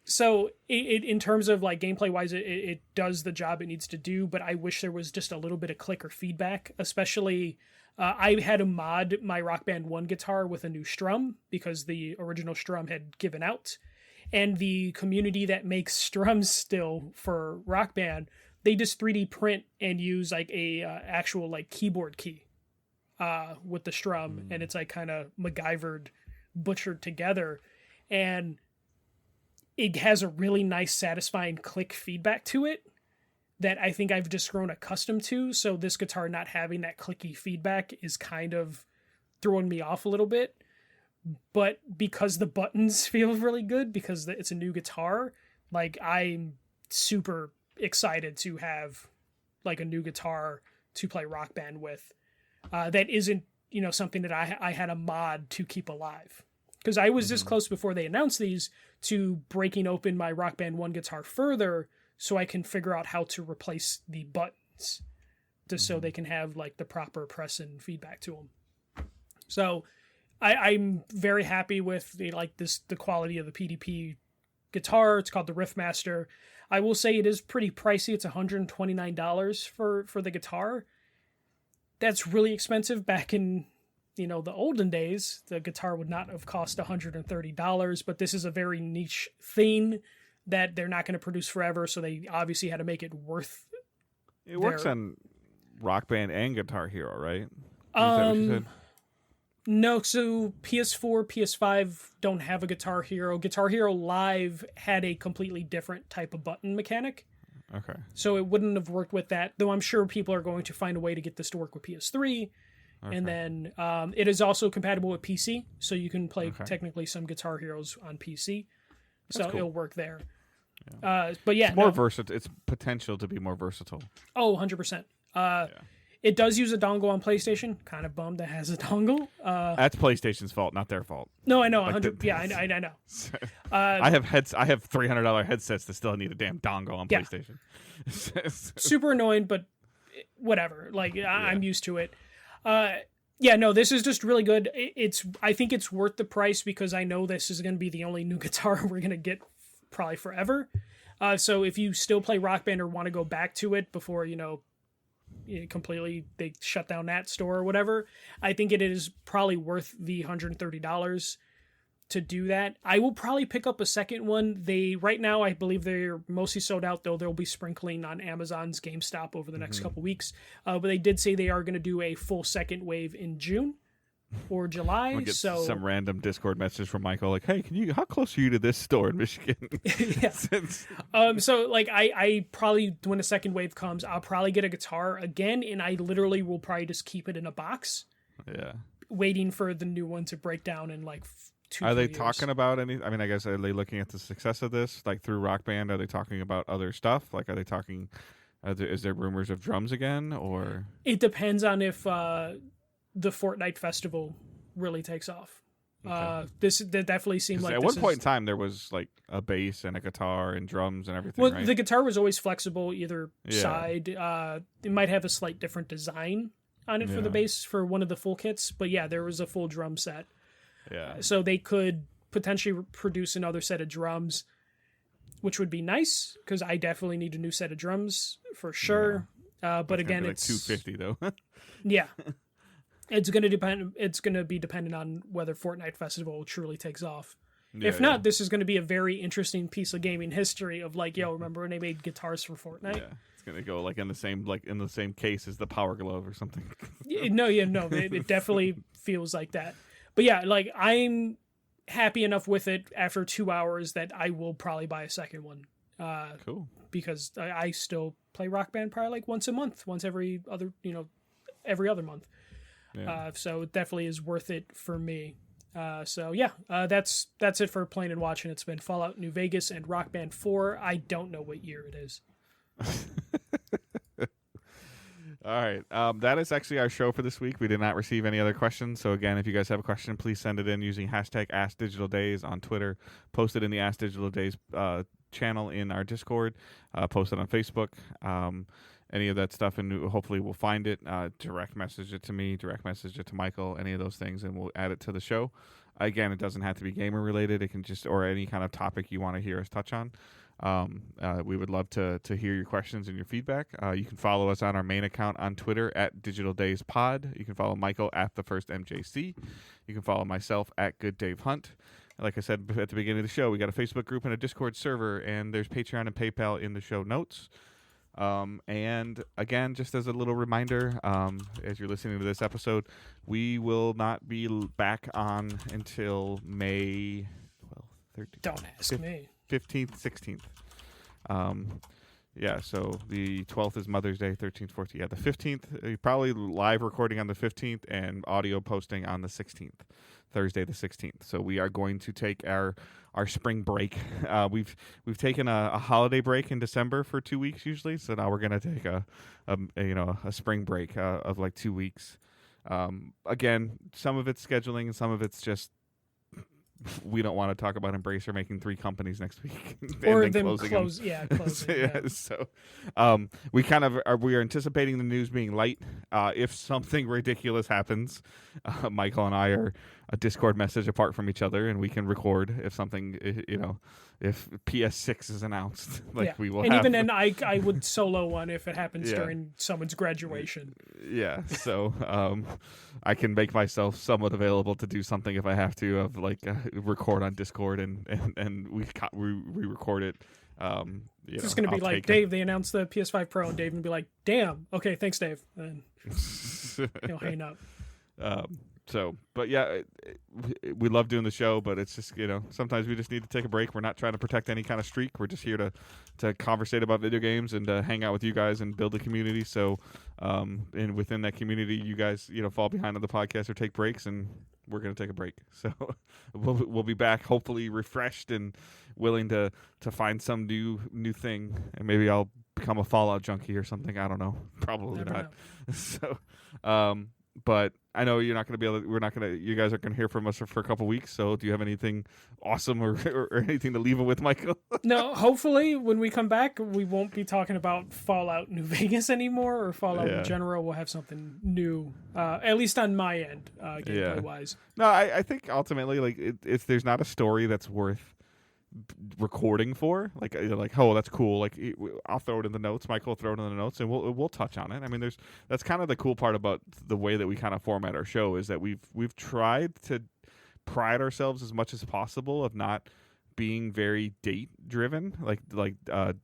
So it in terms of like gameplay wise, it does the job it needs to do, but I wish there was just a little bit of click or feedback, especially I had to mod my Rock Band 1 guitar with a new strum because the original strum had given out. And the community that makes strums still for Rock Band, they just 3D print and use like a actual like keyboard key. With the strum, and it's like kind of MacGyvered, butchered together, and it has a really nice, satisfying click feedback to it that I think I've just grown accustomed to. So this guitar not having that clicky feedback is kind of throwing me off a little bit. But because the buttons feel really good, because it's a new guitar, like I'm super excited to have like a new guitar to play Rock Band with. That isn't, something that I had a mod to keep alive. Because I was this close before they announced these to breaking open my Rock Band 1 guitar further so I can figure out how to replace the buttons just so they can have like the proper press and feedback to them. So I'm very happy with the quality of the PDP guitar. It's called the Riffmaster. I will say it is pretty pricey. It's $129 for the guitar. That's really expensive. Back in, the olden days, the guitar would not have cost $130, but this is a very niche thing that they're not going to produce forever, so they obviously had to make it worth It works on Rock Band and Guitar Hero, right? Is that what you said? No, so PS4, PS5 don't have a Guitar Hero. Guitar Hero Live had a completely different type of button mechanic. Okay. So it wouldn't have worked with that, though I'm sure people are going to find a way to get this to work with PS3. Okay. And then it is also compatible with PC, so you can play technically some Guitar Heroes on PC. That's cool. It'll work there. Yeah. But yeah. It's more versatile. It's potential to be more versatile. Oh, 100%. It does use a dongle on PlayStation. Kind of bummed that has a dongle. That's PlayStation's fault, not their fault. No, I know. 100. Yeah, I know. I have $300 headsets that still need a damn dongle on PlayStation. Super annoying, but whatever. Like I'm used to it. No, this is just really good. I think it's worth the price because I know this is going to be the only new guitar we're going to get probably forever. So if you still play Rock Band or want to go back to it before completely they shut down that store or whatever, I think it is probably worth the $130 to do that. I will probably pick up a second one. Right now I believe they're mostly sold out, though they'll be sprinkling on Amazon's GameStop over the next couple weeks, but they did say they are going to do a full second wave in June or July. Get some random Discord message from Michael like, hey, how close are you to this store in Michigan? So like I probably, when the second wave comes, I'll probably get a guitar again, and I literally will probably just keep it in a box waiting for the new one to break down in like 2 Are they years. talking about any? I mean, I guess, are they looking at the success of this, like through Rock Band? Are they talking about other stuff? Like, are they talking? Is there rumors of drums again, or? It depends on if the Fortnite festival really takes off. Okay. That definitely seemed like at one point in time there was like a bass and a guitar and drums and everything. Well, right? the guitar was always flexible either Yeah. side. It might have a slight different design on it for the bass for one of the full kits, but yeah, there was a full drum set. Yeah. So they could potentially produce another set of drums, which would be nice because I definitely need a new set of drums for sure. But again, it's $250 though. Yeah. It's going to depend. It's going to be dependent on whether Fortnite Festival truly takes off. If not, this is going to be a very interesting piece of gaming history of like, yo, remember when they made guitars for Fortnite? Yeah, it's gonna go like in the same case as the Power Glove or something. No, it definitely feels like that. But yeah, like I'm happy enough with it after 2 hours that I will probably buy a second one. Cool. Because I still play Rock Band probably like once a month, every other month. Yeah. So it definitely is worth it for me. That's it for playing and watching. It's been Fallout New Vegas and Rock Band 4. I don't know what year it is. All right. That is actually our show for this week. We did not receive any other questions. So again, if you guys have a question, please send it in using hashtag AskDigitalDays on Twitter. Post it in the Ask Digital Days channel in our Discord. Post it on Facebook. Any of that stuff, and hopefully we'll find it. Direct message it to me, direct message it to Michael, any of those things, and we'll add it to the show. Again, it doesn't have to be gamer related. It can just, or any kind of topic you want to hear us touch on. We would love to hear your questions and your feedback. You can follow us on our main account on Twitter at Digital Days Pod. You can follow Michael at the first MJC. You can follow myself at Good Dave Hunt. Like I said at the beginning of the show, we got a Facebook group and a Discord server, and there's Patreon and PayPal in the show notes. And again, just as a little reminder, as you're listening to this episode, we will not be back on until May 12th, 13th. Don't ask me. 15th, 16th. Yeah, so the 12th is Mother's Day, 13th, 14th. Yeah, the 15th, probably live recording on the 15th and audio posting on the 16th, Thursday the 16th. So we are going to take our spring break. We've taken a holiday break in December for 2 weeks usually, so now we're gonna take a spring break of like 2 weeks. Again, some of it's scheduling and some of it's just we don't want to talk about Embracer making 3 companies next week or then them closing. So we kind of we are anticipating the news being light. If something ridiculous happens, Michael and I are a Discord message apart from each other, and we can record if something, if PS6 is announced. We will. And even then, I would solo one if it happens during someone's graduation. Yeah, so I can make myself somewhat available to do something if I have to, of record on Discord and we record it. It's just going to be like, Dave, they announced the PS5 Pro, and Dave would be like, damn, okay, thanks, Dave. And he'll hang up. But yeah, we love doing the show, but it's just, sometimes we just need to take a break. We're not trying to protect any kind of streak. We're just here to conversate about video games and hang out with you guys and build a community. So, and within that community, you guys, fall behind on the podcast or take breaks, and we're going to take a break. So we'll be back, hopefully refreshed and willing to find some new thing. And maybe I'll become a Fallout junkie or something. I don't know. Probably Never not. know. So, but I know you're not going to be able to, you guys aren't going to hear from us for a couple weeks. So do you have anything awesome or anything to leave it with, Michael? No, hopefully when we come back, we won't be talking about Fallout New Vegas anymore or Fallout in general. We'll have something new, at least on my end, gameplay wise. No, I think ultimately, if there's not a story that's worth recording for, oh, that's cool, I'll throw it in the notes, Michael will throw it in the notes, and we'll touch on it. I mean, that's kind of the cool part about the way that we kind of format our show, is that we've tried to pride ourselves as much as possible of not being very date driven,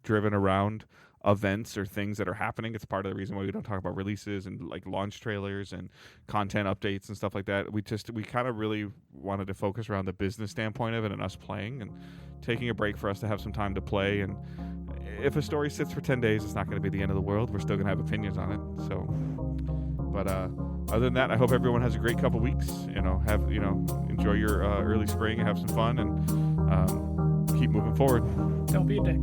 driven around events or things that are happening. It's part of the reason why we don't talk about releases and launch trailers and content updates and stuff like that. We kind of really wanted to focus around the business standpoint of it and us playing and taking a break for us to have some time to play. And if a story sits for 10 days, it's not going to be the end of the world. We're still going to have opinions on it. So, but other than that, I hope everyone has a great couple weeks. Enjoy your early spring and have some fun, and keep moving forward. Don't be a dick.